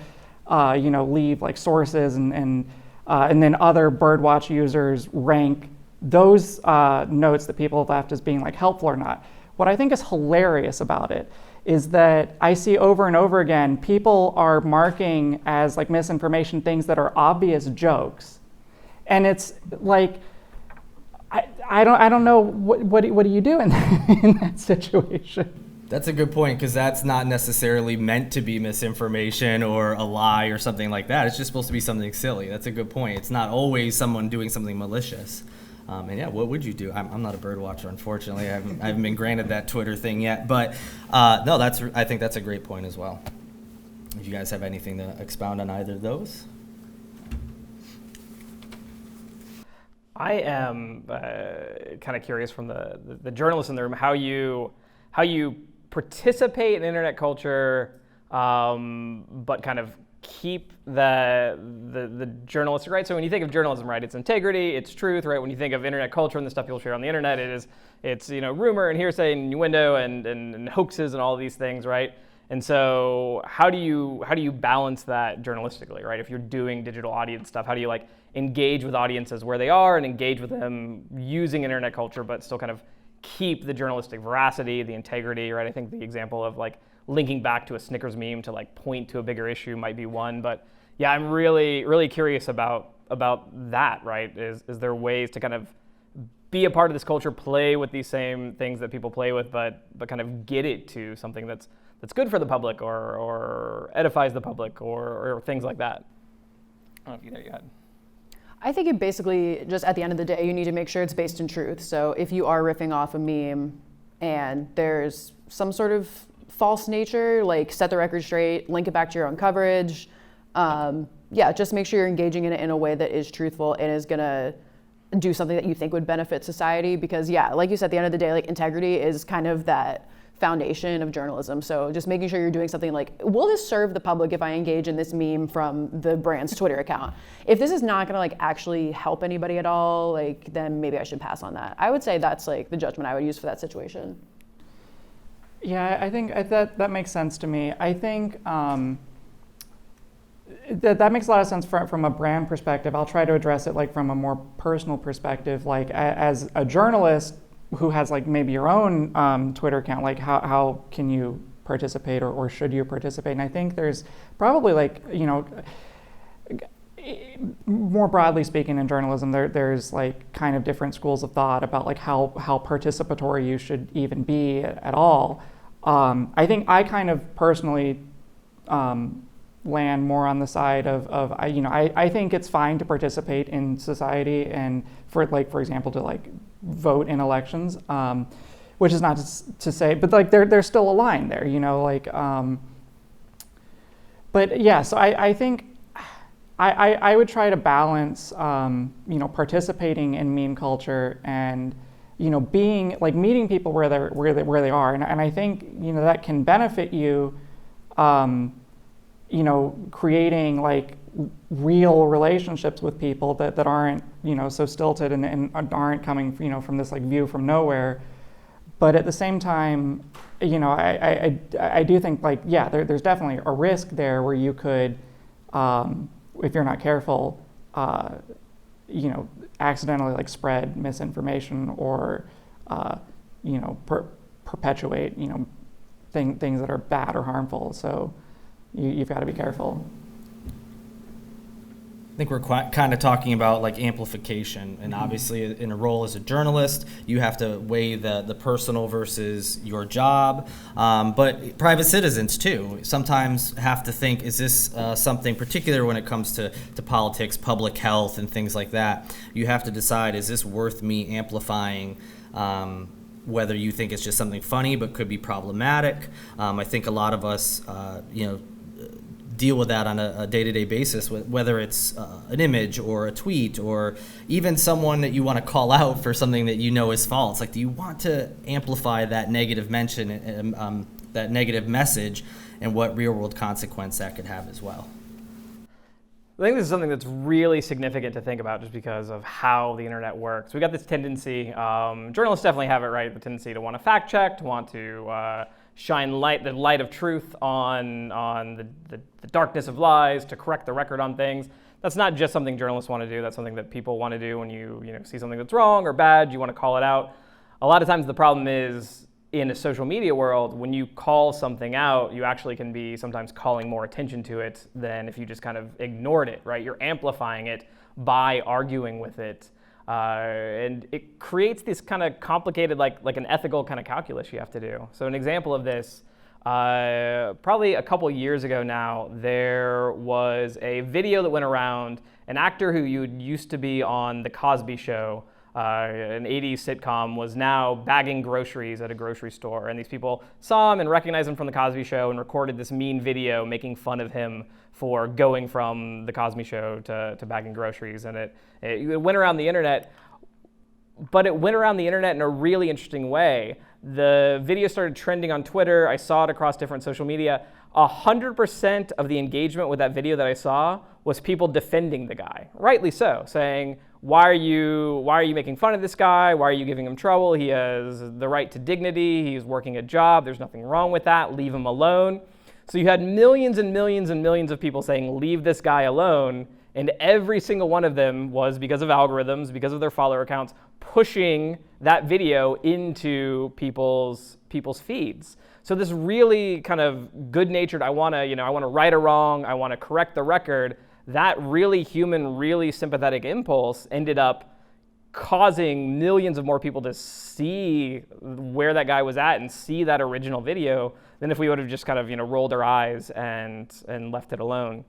leave sources and then other Birdwatch users rank those notes that people have left as being helpful or not. What I think is hilarious about it is that I see over and over again people are marking as misinformation things that are obvious jokes, and it's I don't know what do you do in that situation. That's a good point, because that's not necessarily meant to be misinformation or a lie or something like that. It's just supposed to be something silly. That's a good point. It's not always someone doing something malicious. And yeah, what would you do? I'm not a bird watcher, unfortunately. I haven't been granted that Twitter thing yet. But no, I think that's a great point as well. If you guys have anything to expound on either of those. I am kind of curious from the journalists in the room how you participate in internet culture, but kind of keep the journalistic, right? So when you think of journalism, right, it's integrity, it's truth, right? When you think of internet culture and the stuff people share on the internet, it's rumor and hearsay and innuendo and hoaxes and all of these things, right? And so how do you balance that journalistically, right? If you're doing digital audience stuff, how do you engage with audiences where they are and engage with them using internet culture, but still kind of keep the journalistic veracity, the integrity, right? I think the example of linking back to a Snickers meme to point to a bigger issue might be one, but yeah, I'm really, really curious about that, right? Is there ways to kind of be a part of this culture, play with these same things that people play with, but kind of get it to something that's good for the public or edifies the public or things like that? I don't know if you had. I think it basically, just at the end of the day, you need to make sure it's based in truth. So if you are riffing off a meme and there's some sort of false nature, set the record straight, link it back to your own coverage. Just make sure you're engaging in it in a way that is truthful and is gonna do something that you think would benefit society. Because like you said, at the end of the day, integrity is kind of that foundation of journalism. So just making sure you're doing something will this serve the public if I engage in this meme from the brand's Twitter account? If this is not gonna actually help anybody at all, then maybe I should pass on that. I would say that's the judgment I would use for that situation. Yeah, I think that makes sense to me. I think that makes a lot of sense from a brand perspective. I'll try to address it from a more personal perspective. As a journalist who has maybe your own Twitter account, how can you participate or should you participate? And I think there's probably like, more broadly speaking in journalism, there's like kind of different schools of thought about like how participatory you should even be at all. I think I kind of personally land more on the side of I think it's fine to participate in society and for example to like vote in elections, which is not to say, but like there's still a line there, but yeah, so I think I would try to balance, participating in meme culture and, being like meeting people where they are, and I think that can benefit you, creating like real relationships with people that aren't so stilted and aren't coming from this like view from nowhere. But at the same time, I do think like there's definitely a risk there where you could. If you're not careful, accidentally like spread misinformation or, perpetuate, things that are bad or harmful. So you've got to be careful. I think we're kind of talking about like amplification, and obviously in a role as a journalist, you have to weigh the personal versus your job, but private citizens too sometimes have to think, is this something particular when it comes to politics, public health, and things like that? You have to decide, is this worth me amplifying? Whether you think it's just something funny but could be problematic. I think a lot of us, deal with that on a day-to-day basis, whether it's an image or a tweet or even someone that you want to call out for something that is false. Like, do you want to amplify that negative mention, that negative message, and what real-world consequence that could have as well? I think this is something that's really significant to think about just because of how the internet works. We got this tendency, journalists definitely have it, right, the tendency to want to fact check, to want to shine the light of truth on the darkness of lies, to correct the record on things. That's not just something journalists want to do. That's something that people want to do when you see something that's wrong or bad. You want to call it out. A lot of times the problem is in a social media world, when you call something out, you actually can be sometimes calling more attention to it than if you just kind of ignored it, right? You're amplifying it by arguing with it. And it creates this kind of complicated, like an ethical kind of calculus you have to do. So an example of this, probably a couple years ago now, there was a video that went around, an actor who used to be on The Cosby Show, an 80s sitcom, was now bagging groceries at a grocery store. And these people saw him and recognized him from The Cosby Show and recorded this mean video making fun of him for going from The Cosby Show to bagging groceries. And it went around the internet, but it went around the internet in a really interesting way. The video started trending on Twitter. I saw it across different social media. 100% of the engagement with that video that I saw was people defending the guy, rightly so, saying, why are you making fun of this guy? Why are you giving him trouble? He has the right to dignity. He's working a job. There's nothing wrong with that. Leave him alone. So you had millions and millions and millions of people saying, leave this guy alone. And every single one of them was, because of algorithms, because of their follower accounts, pushing that video into people's feeds. So this really kind of good-natured, I want to right a wrong, I want to correct the record, that really human, really sympathetic impulse ended up causing millions of more people to see where that guy was at and see that original video than if we would have just kind of rolled our eyes and left it alone.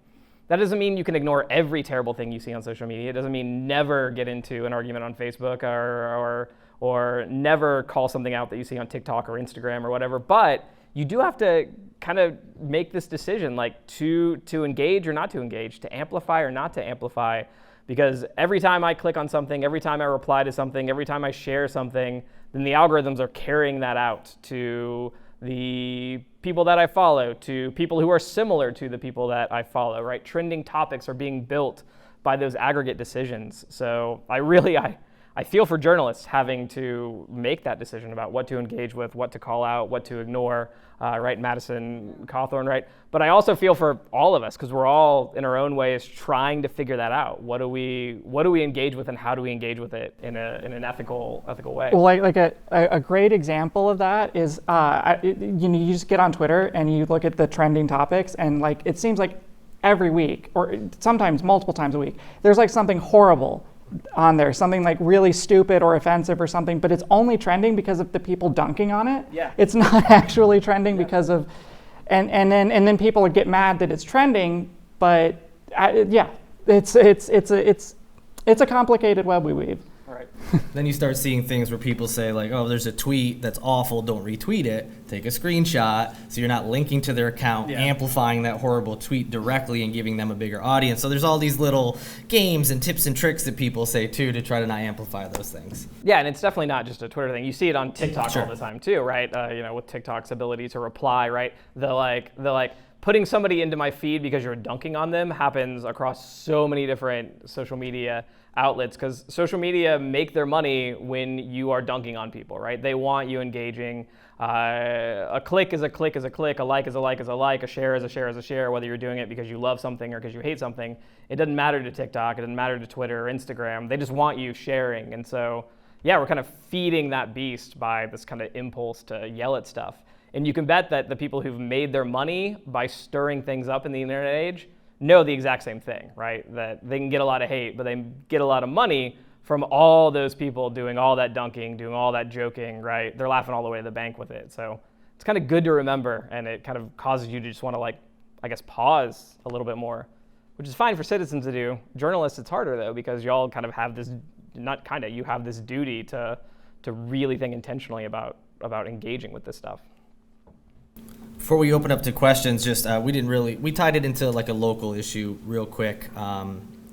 That doesn't mean you can ignore every terrible thing you see on social media. It doesn't mean never get into an argument on Facebook or never call something out that you see on TikTok or Instagram or whatever. But you do have to kind of make this decision, like to engage or not to engage, to amplify or not to amplify. Because every time I click on something, every time I reply to something, every time I share something, then the algorithms are carrying that out to the people that I follow, to people who are similar to the people that I follow, right? Trending topics are being built by those aggregate decisions. So I I feel for journalists having to make that decision about what to engage with, what to call out, what to ignore, right? Madison Cawthorn, right? But I also feel for all of us, because we're all in our own ways trying to figure that out. What do we engage with, and how do we engage with it in an ethical way? Well, like a great example of that is, you just get on Twitter and you look at the trending topics, and like it seems like every week, or sometimes multiple times a week, there's like something horrible on there, something like really stupid or offensive or something, but it's only trending because of the people dunking on it. Yeah. It's not actually trending because of, and then people get mad that it's trending, but it's a complicated web we weave. All right. Then you start seeing things where people say like, oh, there's a tweet that's awful, don't retweet it, take a screenshot, so you're not linking to their account, amplifying that horrible tweet directly and giving them a bigger audience. So there's all these little games and tips and tricks that people say too to try to not amplify those things. Yeah, and it's definitely not just a Twitter thing. You see it on TikTok Sure. all the time too, right? With TikTok's ability to reply, right? The putting somebody into my feed because you're dunking on them happens across so many different social media outlets, because social media make their money when you are dunking on people, right? They want you engaging. A click is a click is a click, a like is a like is a like, a share is a share is a share, whether you're doing it because you love something or because you hate something. It doesn't matter to TikTok, it doesn't matter to Twitter or Instagram. They just want you sharing. And so, yeah, we're kind of feeding that beast by this kind of impulse to yell at stuff. And you can bet that the people who've made their money by stirring things up in the internet age know the exact same thing, right? That they can get a lot of hate, but they get a lot of money from all those people doing all that dunking, doing all that joking, right? They're laughing all the way to the bank with it. So it's kind of good to remember, and it kind of causes you to just want to, pause a little bit more, which is fine for citizens to do. Journalists, it's harder though, because y'all kind of have this, you have this duty to really think intentionally about engaging with this stuff. Before we open up to questions, just we tied it into like a local issue real quick.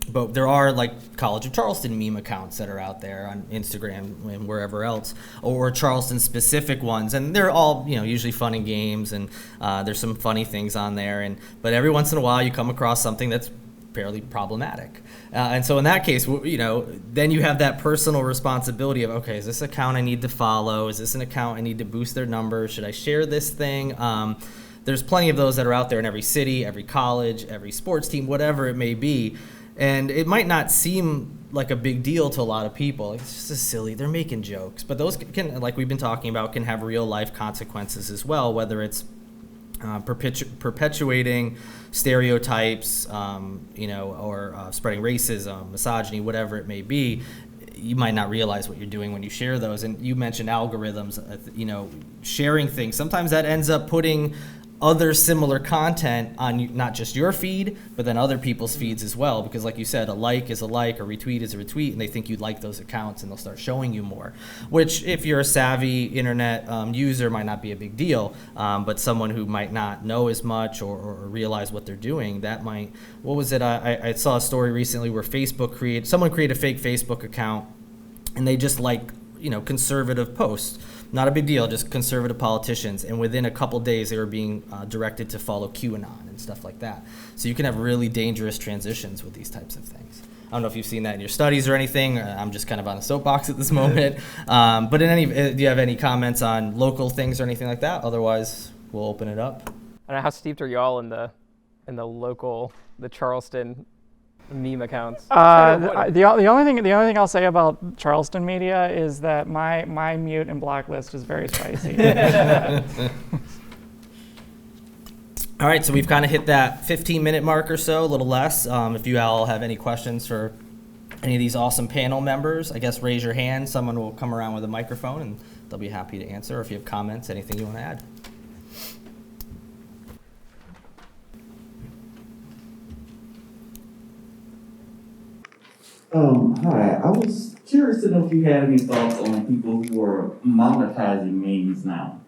But there are like College of Charleston meme accounts that are out there on Instagram and wherever else, or Charleston specific ones, and they're all usually fun and games, and there's some funny things on there. But every once in a while you come across something that's fairly problematic, and so in that case, then you have that personal responsibility of, okay, is this account I need to follow? Is this an account I need to boost their numbers? Should I share this thing? There's plenty of those that are out there in every city, every college, every sports team, whatever it may be. And it might not seem like a big deal to a lot of people. It's just a silly, they're making jokes. But those can, like we've been talking about, can have real life consequences as well, whether it's perpetuating stereotypes, or spreading racism, misogyny, whatever it may be. You might not realize what you're doing when you share those. And you mentioned algorithms, sharing things. Sometimes that ends up putting other similar content on not just your feed, but then other people's feeds as well. Because like you said, a like is a like, a retweet is a retweet, and they think you like those accounts and they'll start showing you more. Which, if you're a savvy internet user, might not be a big deal. But someone who might not know as much or realize what they're doing, that might, what was it? I saw a story recently where someone created a fake Facebook account, and they just conservative posts. Not a big deal, just conservative politicians. And within a couple days, they were being directed to follow QAnon and stuff like that. So you can have really dangerous transitions with these types of things. I don't know if you've seen that in your studies or anything. I'm just kind of on a soapbox at this moment. But do you have any comments on local things or anything like that? Otherwise, we'll open it up. I don't know, how steeped are y'all in the Charleston meme accounts? The only thing I'll say about Charleston media is that my mute and block list is very spicy. All right, so we've kind of hit that 15-minute mark or so, a little less. If you all have any questions for any of these awesome panel members, I guess raise your hand. Someone will come around with a microphone, and they'll be happy to answer. Or if you have comments, anything you want to add. Hi, I was curious to know if you had any thoughts on people who are monetizing memes now.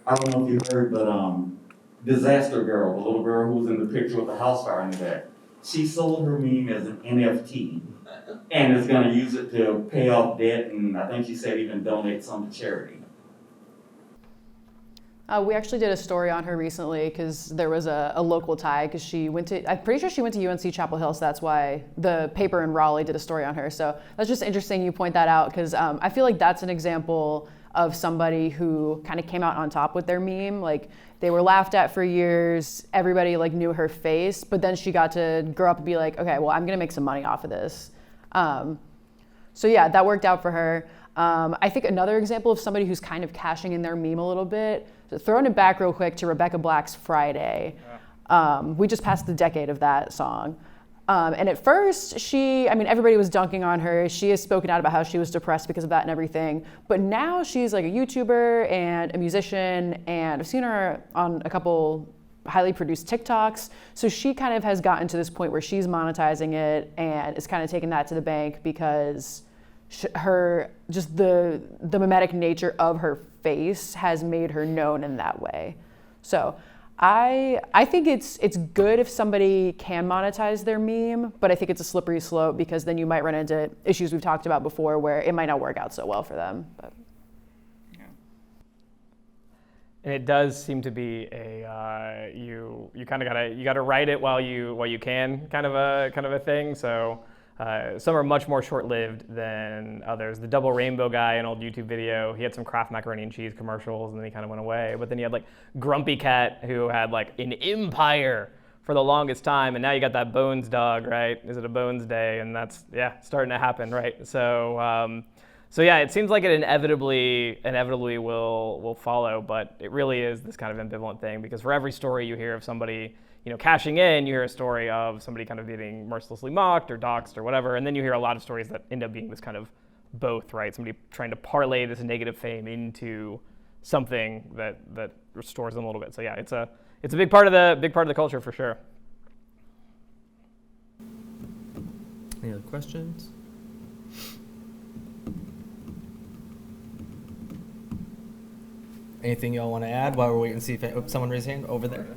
I don't know if you heard, but Disaster Girl, the little girl who was in the picture with the house fire in the back, she sold her meme as an NFT and is going to use it to pay off debt, and I think she said even donate some to charity. We actually did a story on her recently because there was a local tie because I'm pretty sure she went to UNC Chapel Hill, so that's why the paper in Raleigh did a story on her. So that's just interesting you point that out because I feel like that's an example of somebody who kind of came out on top with their meme. Like they were laughed at for years, everybody like knew her face, but then she got to grow up and be like, okay, well, I'm gonna make some money off of this. So yeah, that worked out for her. I think another example of somebody who's kind of cashing in their meme a little bit, so throwing it back real quick to Rebecca Black's Friday. We just passed the decade of that song. And at first, everybody was dunking on her. She has spoken out about how she was depressed because of that and everything. But now she's like a YouTuber and a musician, and I've seen her on a couple highly produced TikToks. So she kind of has gotten to this point where she's monetizing it and is kind of taking that to the bank because the mimetic nature of her face has made her known in that way. So I think it's good if somebody can monetize their meme, but I think it's a slippery slope because then you might run into issues we've talked about before where it might not work out so well for them. But. And it does seem to be a you kind of gotta write it while you can kind of a thing. So some are much more short-lived than others. The Double Rainbow guy, an old YouTube video, he had some Kraft macaroni and cheese commercials, and then he kind of went away. But then you had like Grumpy Cat, who had like an empire for the longest time, and now you got that Bones dog, right? Is it a Bones Day? And that's starting to happen, right? So yeah, it seems like it inevitably will follow, but it really is this kind of ambivalent thing because for every story you hear of somebody cashing in, you hear a story of somebody kind of getting mercilessly mocked or doxxed or whatever, and then you hear a lot of stories that end up being this kind of both, right? Somebody trying to parlay this negative fame into something that restores them a little bit. So yeah, it's a big part of the culture for sure. Any other questions? Anything y'all want to add while we're waiting to see if someone raised a hand over there?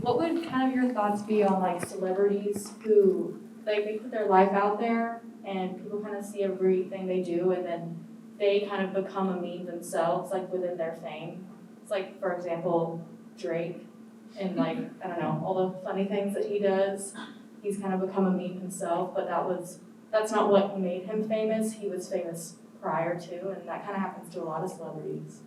What would kind of your thoughts be on like celebrities who they put their life out there and people kind of see everything they do and then they kind of become a meme themselves like within their fame? It's like, for example, Drake and like, I don't know, all the funny things that he does. He's kind of become a meme himself, but that's not what made him famous. He was famous prior to, and that kind of happens to a lot of celebrities.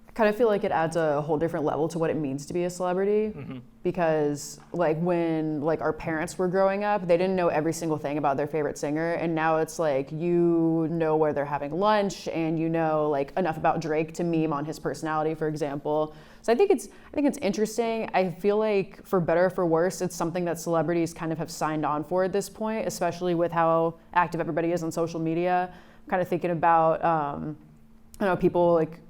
I kind of feel like it adds a whole different level to what it means to be a celebrity because like when like our parents were growing up, they didn't know every single thing about their favorite singer, and now it's like you know where they're having lunch and you know like enough about Drake to meme on his personality, for example. So I think it's interesting. I feel like for better or for worse, it's something that celebrities kind of have signed on for at this point, especially with how active everybody is on social media. I'm kind of thinking about I know people like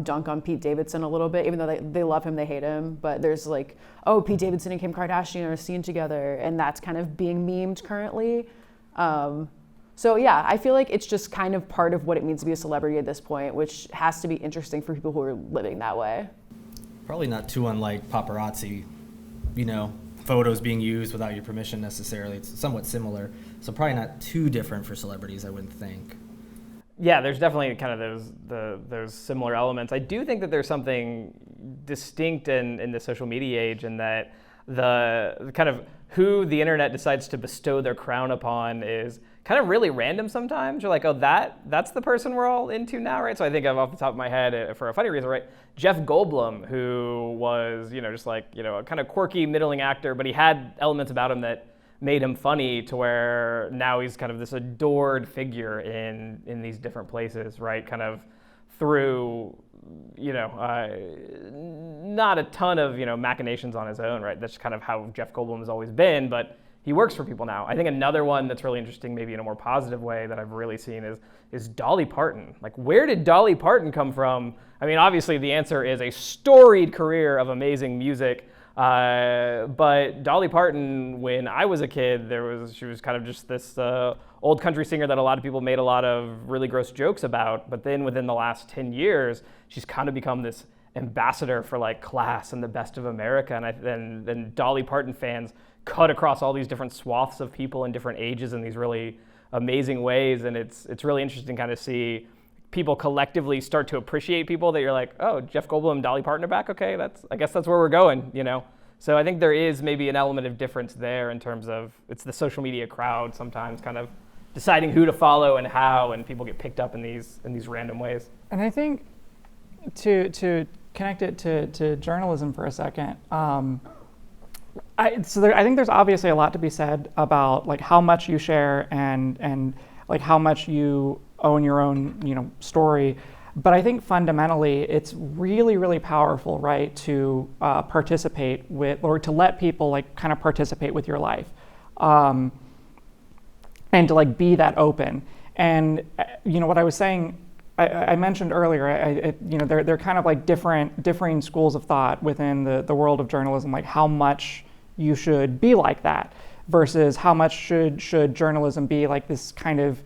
dunk on Pete Davidson a little bit, even though they love him, they hate him. But there's like, oh, Pete Davidson and Kim Kardashian are seen together, and that's kind of being memed currently. So yeah, I feel like it's just kind of part of what it means to be a celebrity at this point, which has to be interesting for people who are living that way. Probably not too unlike paparazzi, photos being used without your permission necessarily. It's somewhat similar. So probably not too different for celebrities, I wouldn't think. Yeah, there's definitely kind of those similar elements. I do think that there's something distinct in the social media age in that the kind of who the internet decides to bestow their crown upon is kind of really random sometimes. You're like, oh, that's the person we're all into now, right? So I think of off the top of my head, for a funny reason, right, Jeff Goldblum, who was, just like, a kind of quirky middling actor, but he had elements about him that made him funny to where now he's kind of this adored figure in these different places, right? Kind of through, not a ton of, machinations on his own, right? That's kind of how Jeff Goldblum has always been, but he works for people now. I think another one that's really interesting, maybe in a more positive way that I've really seen is Dolly Parton. Like, where did Dolly Parton come from? I mean, obviously the answer is a storied career of amazing music. But Dolly Parton, when I was a kid, she was kind of just this old country singer that a lot of people made a lot of really gross jokes about. But then within the last 10 years, she's kind of become this ambassador for like class and the best of America. And then Dolly Parton fans cut across all these different swaths of people in different ages in these really amazing ways. And it's really interesting to kind of see people collectively start to appreciate people that you're like, oh, Jeff Goldblum, Dolly Parton are back. Okay, I guess that's where we're going, you know? So I think there is maybe an element of difference there in terms of it's the social media crowd sometimes kind of deciding who to follow and how, and people get picked up in these random ways. And I think to connect it to journalism for a second, I think there's obviously a lot to be said about like how much you share and like how much you own your own, you know, story. But I think fundamentally it's really, really powerful, right, to participate with, or to let people like kind of participate with your life, and to like be that open. And you know what I was saying, I mentioned earlier, you know, they're kind of like differing schools of thought within the world of journalism, like how much you should be like that versus how much should journalism be like this kind of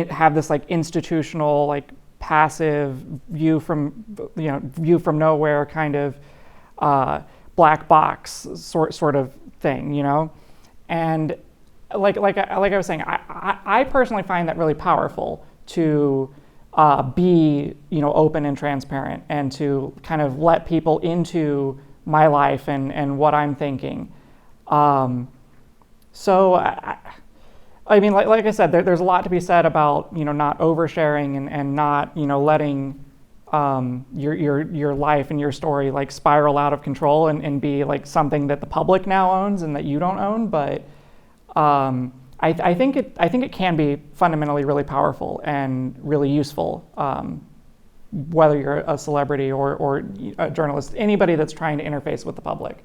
have this like institutional like passive view from nowhere kind of black box sort of thing, you know. And like I was saying, I personally find that really powerful to be, you know, open and transparent and to kind of let people into my life and what I'm thinking. So I mean, like I said, there's a lot to be said about, you know, not oversharing and not, you know, letting your life and your story like spiral out of control and be like something that the public now owns and that you don't own. But I think it can be fundamentally really powerful and really useful, whether you're a celebrity or a journalist, anybody that's trying to interface with the public.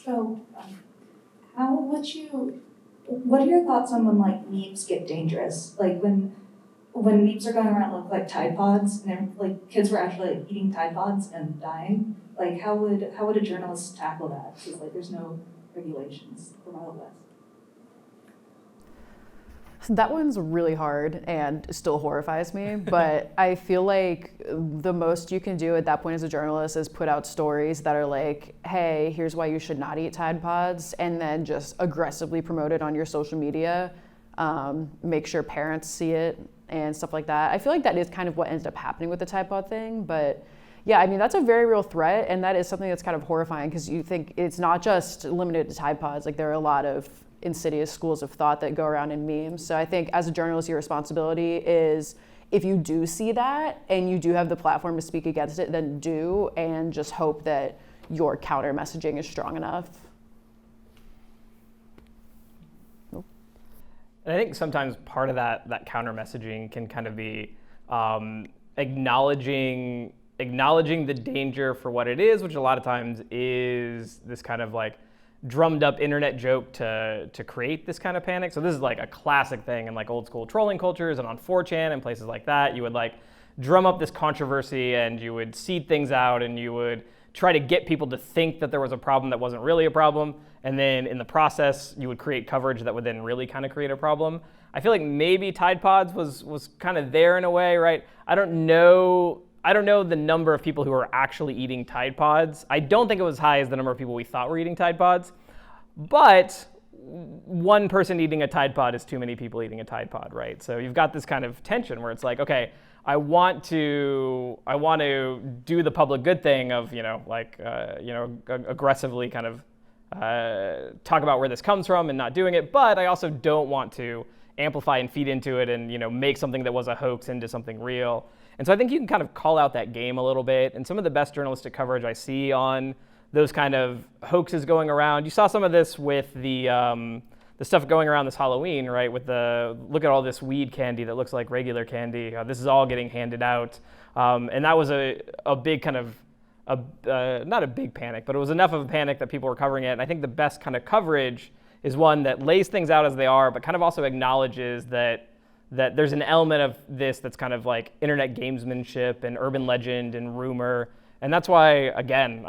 So, what are your thoughts on when like memes get dangerous? Like when memes are going around look like Tide Pods and like kids were actually like, eating Tide Pods and dying. Like how would a journalist tackle that? Because like there's no regulations from all of us. That one's really hard and still horrifies me, but I feel like the most you can do at that point as a journalist is put out stories that are like, hey, here's why you should not eat Tide Pods, and then just aggressively promote it on your social media, make sure parents see it and stuff like that. I feel like that is kind of what ended up happening with the Tide Pod thing, but yeah, I mean, that's a very real threat, and that is something that's kind of horrifying because you think it's not just limited to Tide Pods, like there are a lot of insidious schools of thought that go around in memes. So I think as a journalist, your responsibility is if you do see that and you do have the platform to speak against it, then do, and just hope that your counter messaging is strong enough. And I think sometimes part of that counter messaging can kind of be acknowledging the danger for what it is, which a lot of times is this kind of like drummed up internet joke to create this kind of panic. So this is like a classic thing in like old school trolling cultures and on 4chan and places like that. You would like drum up this controversy and you would seed things out and you would try to get people to think that there was a problem that wasn't really a problem. And then in the process, you would create coverage that would then really kind of create a problem. I feel like maybe Tide Pods was kind of there in a way, right? I don't know the number of people who are actually eating Tide Pods. I don't think it was as high as the number of people we thought were eating Tide Pods. But one person eating a Tide Pod is too many people eating a Tide Pod, right? So you've got this kind of tension where it's like, okay, I want to do the public good thing of, aggressively kind of talk about where this comes from and not doing it. But I also don't want to amplify and feed into it and, make something that was a hoax into something real. And so I think you can kind of call out that game a little bit. And some of the best journalistic coverage I see on those kind of hoaxes going around. You saw some of this with the stuff going around this Halloween, right? With look at all this weed candy that looks like regular candy. This is all getting handed out. And that was a big kind of, not a big panic, but it was enough of a panic that people were covering it. And I think the best kind of coverage is one that lays things out as they are, but kind of also acknowledges that there's an element of this that's kind of like internet gamesmanship and urban legend and rumor, And that's why, again,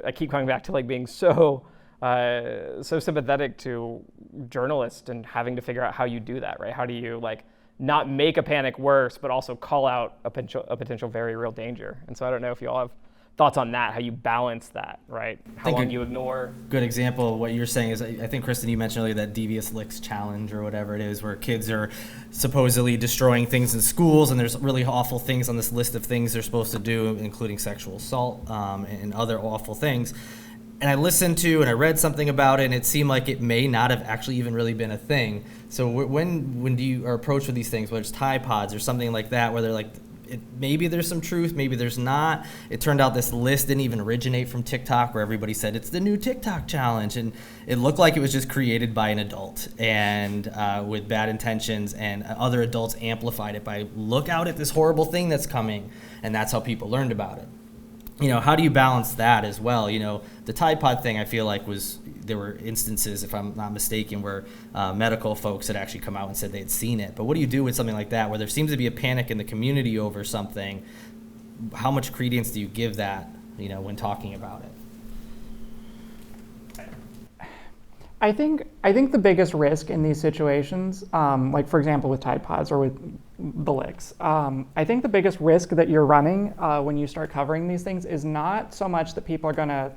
I keep coming back to like being so sympathetic to journalists and having to figure out how you do that, right? How do you like not make a panic worse, but also call out a potential very real danger? And so I don't know if you all have thoughts on that, how you balance that, right? How long you ignore. Good example of what you're saying is, I think, Kristen, you mentioned earlier that devious licks challenge or whatever it is, where kids are supposedly destroying things in schools, and there's really awful things on this list of things they're supposed to do, including sexual assault and other awful things. And I listened to and I read something about it, and it seemed like it may not have actually even really been a thing. So when do you are approached with these things, whether it's Tide Pods or something like that, where they're like, maybe there's some truth, maybe there's not. It turned out this list didn't even originate from TikTok, where everybody said it's the new TikTok challenge, and it looked like it was just created by an adult and with bad intentions, and other adults amplified it by look out at this horrible thing that's coming, and that's how people learned about it. You know, how do you balance that as well? You know, the Tide Pod thing, I feel like there were instances, if I'm not mistaken, where medical folks had actually come out and said they had seen it. But what do you do with something like that, where there seems to be a panic in the community over something? How much credence do you give that, you know, when talking about it? I think the biggest risk in these situations, like for example with Tide Pods or with the licks, I think the biggest risk that you're running when you start covering these things is not so much that people are gonna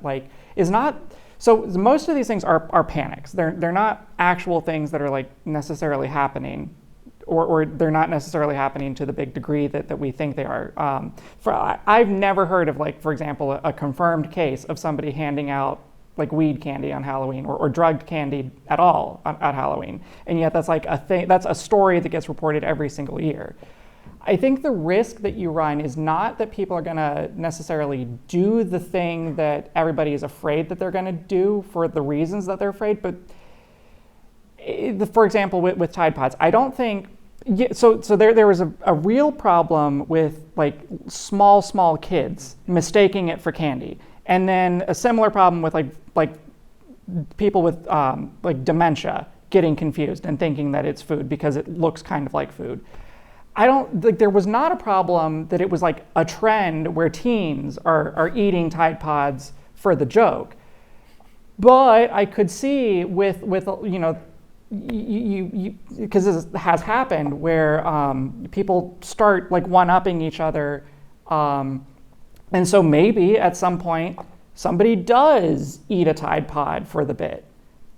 so most of these things are panics. They're not actual things that are like necessarily happening, or they're not necessarily happening to the big degree that we think they are. I've never heard of, like, for example, a confirmed case of somebody handing out like weed candy on Halloween or drugged candy at all at Halloween. And yet that's like a thing, that's a story that gets reported every single year. I think the risk that you run is not that people are gonna necessarily do the thing that everybody is afraid that they're gonna do for the reasons that they're afraid, but for example, with Tide Pods, I don't think, so there was a real problem with like small kids mistaking it for candy. And then a similar problem with like people with like dementia getting confused and thinking that it's food because it looks kind of like food. There was not a problem that it was like a trend where teens are eating Tide Pods for the joke. But I could see with you know, because this has happened where people start like one-upping each other. And so maybe at some point, somebody does eat a Tide Pod for the bit.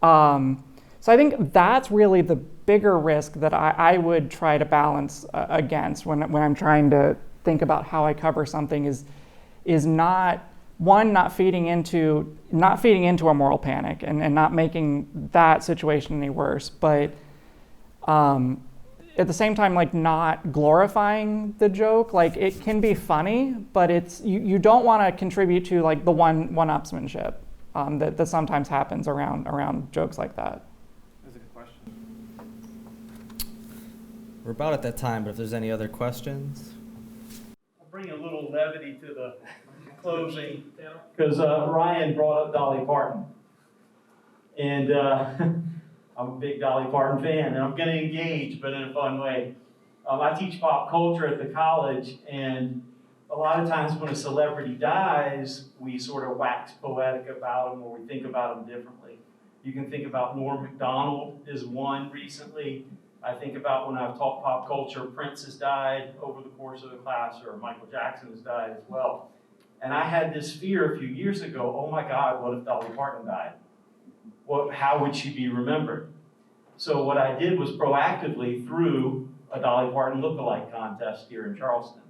So I think that's really the bigger risk that I would try to balance against when I'm trying to think about how I cover something is not feeding into a moral panic and not making that situation any worse, but at the same time, like not glorifying the joke. Like it can be funny, but it's you don't want to contribute to like the one-upsmanship that sometimes happens around jokes like that. That's a good question. We're about at that time, but if there's any other questions. I'll bring a little levity to the closing, because Ryan brought up Dolly Parton. And I'm a big Dolly Parton fan, and I'm going to engage, but in a fun way. I teach pop culture at the college, and a lot of times when a celebrity dies, we sort of wax poetic about them, or we think about them differently. You can think about Norm Macdonald is one recently. I think about when I've taught pop culture, Prince has died over the course of the class, or Michael Jackson has died as well. And I had this fear a few years ago, oh my God, what if Dolly Parton died? How would she be remembered? So what I did was proactively threw a Dolly Parton lookalike contest here in Charleston,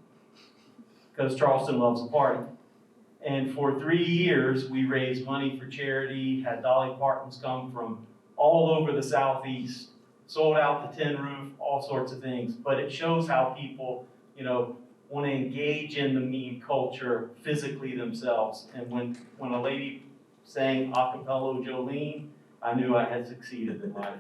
because Charleston loves a party. And for 3 years, we raised money for charity, had Dolly Partons come from all over the Southeast, sold out the Tin Roof, all sorts of things. But it shows how people, you know, want to engage in the meme culture physically themselves. And when a lady sang a cappella Jolene, I knew I had succeeded in life.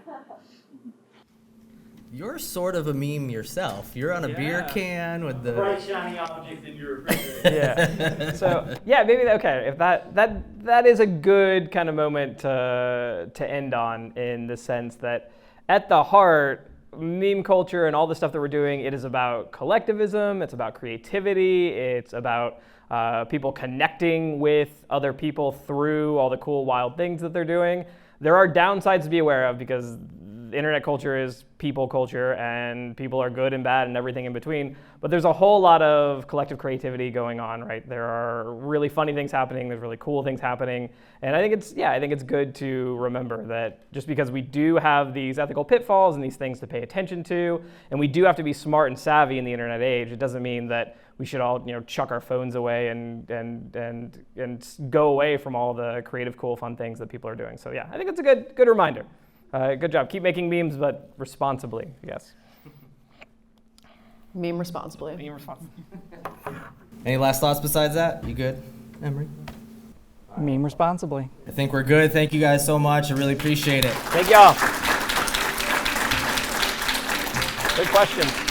You're sort of a meme yourself. You're on a beer can with the bright shiny object in your refrigerator. Yeah. So yeah, maybe okay. If that is a good kind of moment to end on, in the sense that at the heart, meme culture and all the stuff that we're doing, it is about collectivism, it's about creativity, it's about people connecting with other people through all the cool, wild things that they're doing. There are downsides to be aware of because internet culture is people culture and people are good and bad and everything in between. But there's a whole lot of collective creativity going on, right? There are really funny things happening, there's really cool things happening. And I think it's good to remember that just because we do have these ethical pitfalls and these things to pay attention to, and we do have to be smart and savvy in the internet age, it doesn't mean that we should all chuck our phones away and go away from all the creative, cool, fun things that people are doing. So yeah, I think it's a good reminder. Good job. Keep making memes, but responsibly, yes. Meme responsibly. Meme responsibly. Any last thoughts besides that? You good, Emory? Meme responsibly. I think we're good. Thank you guys so much. I really appreciate it. Thank y'all. Good questions.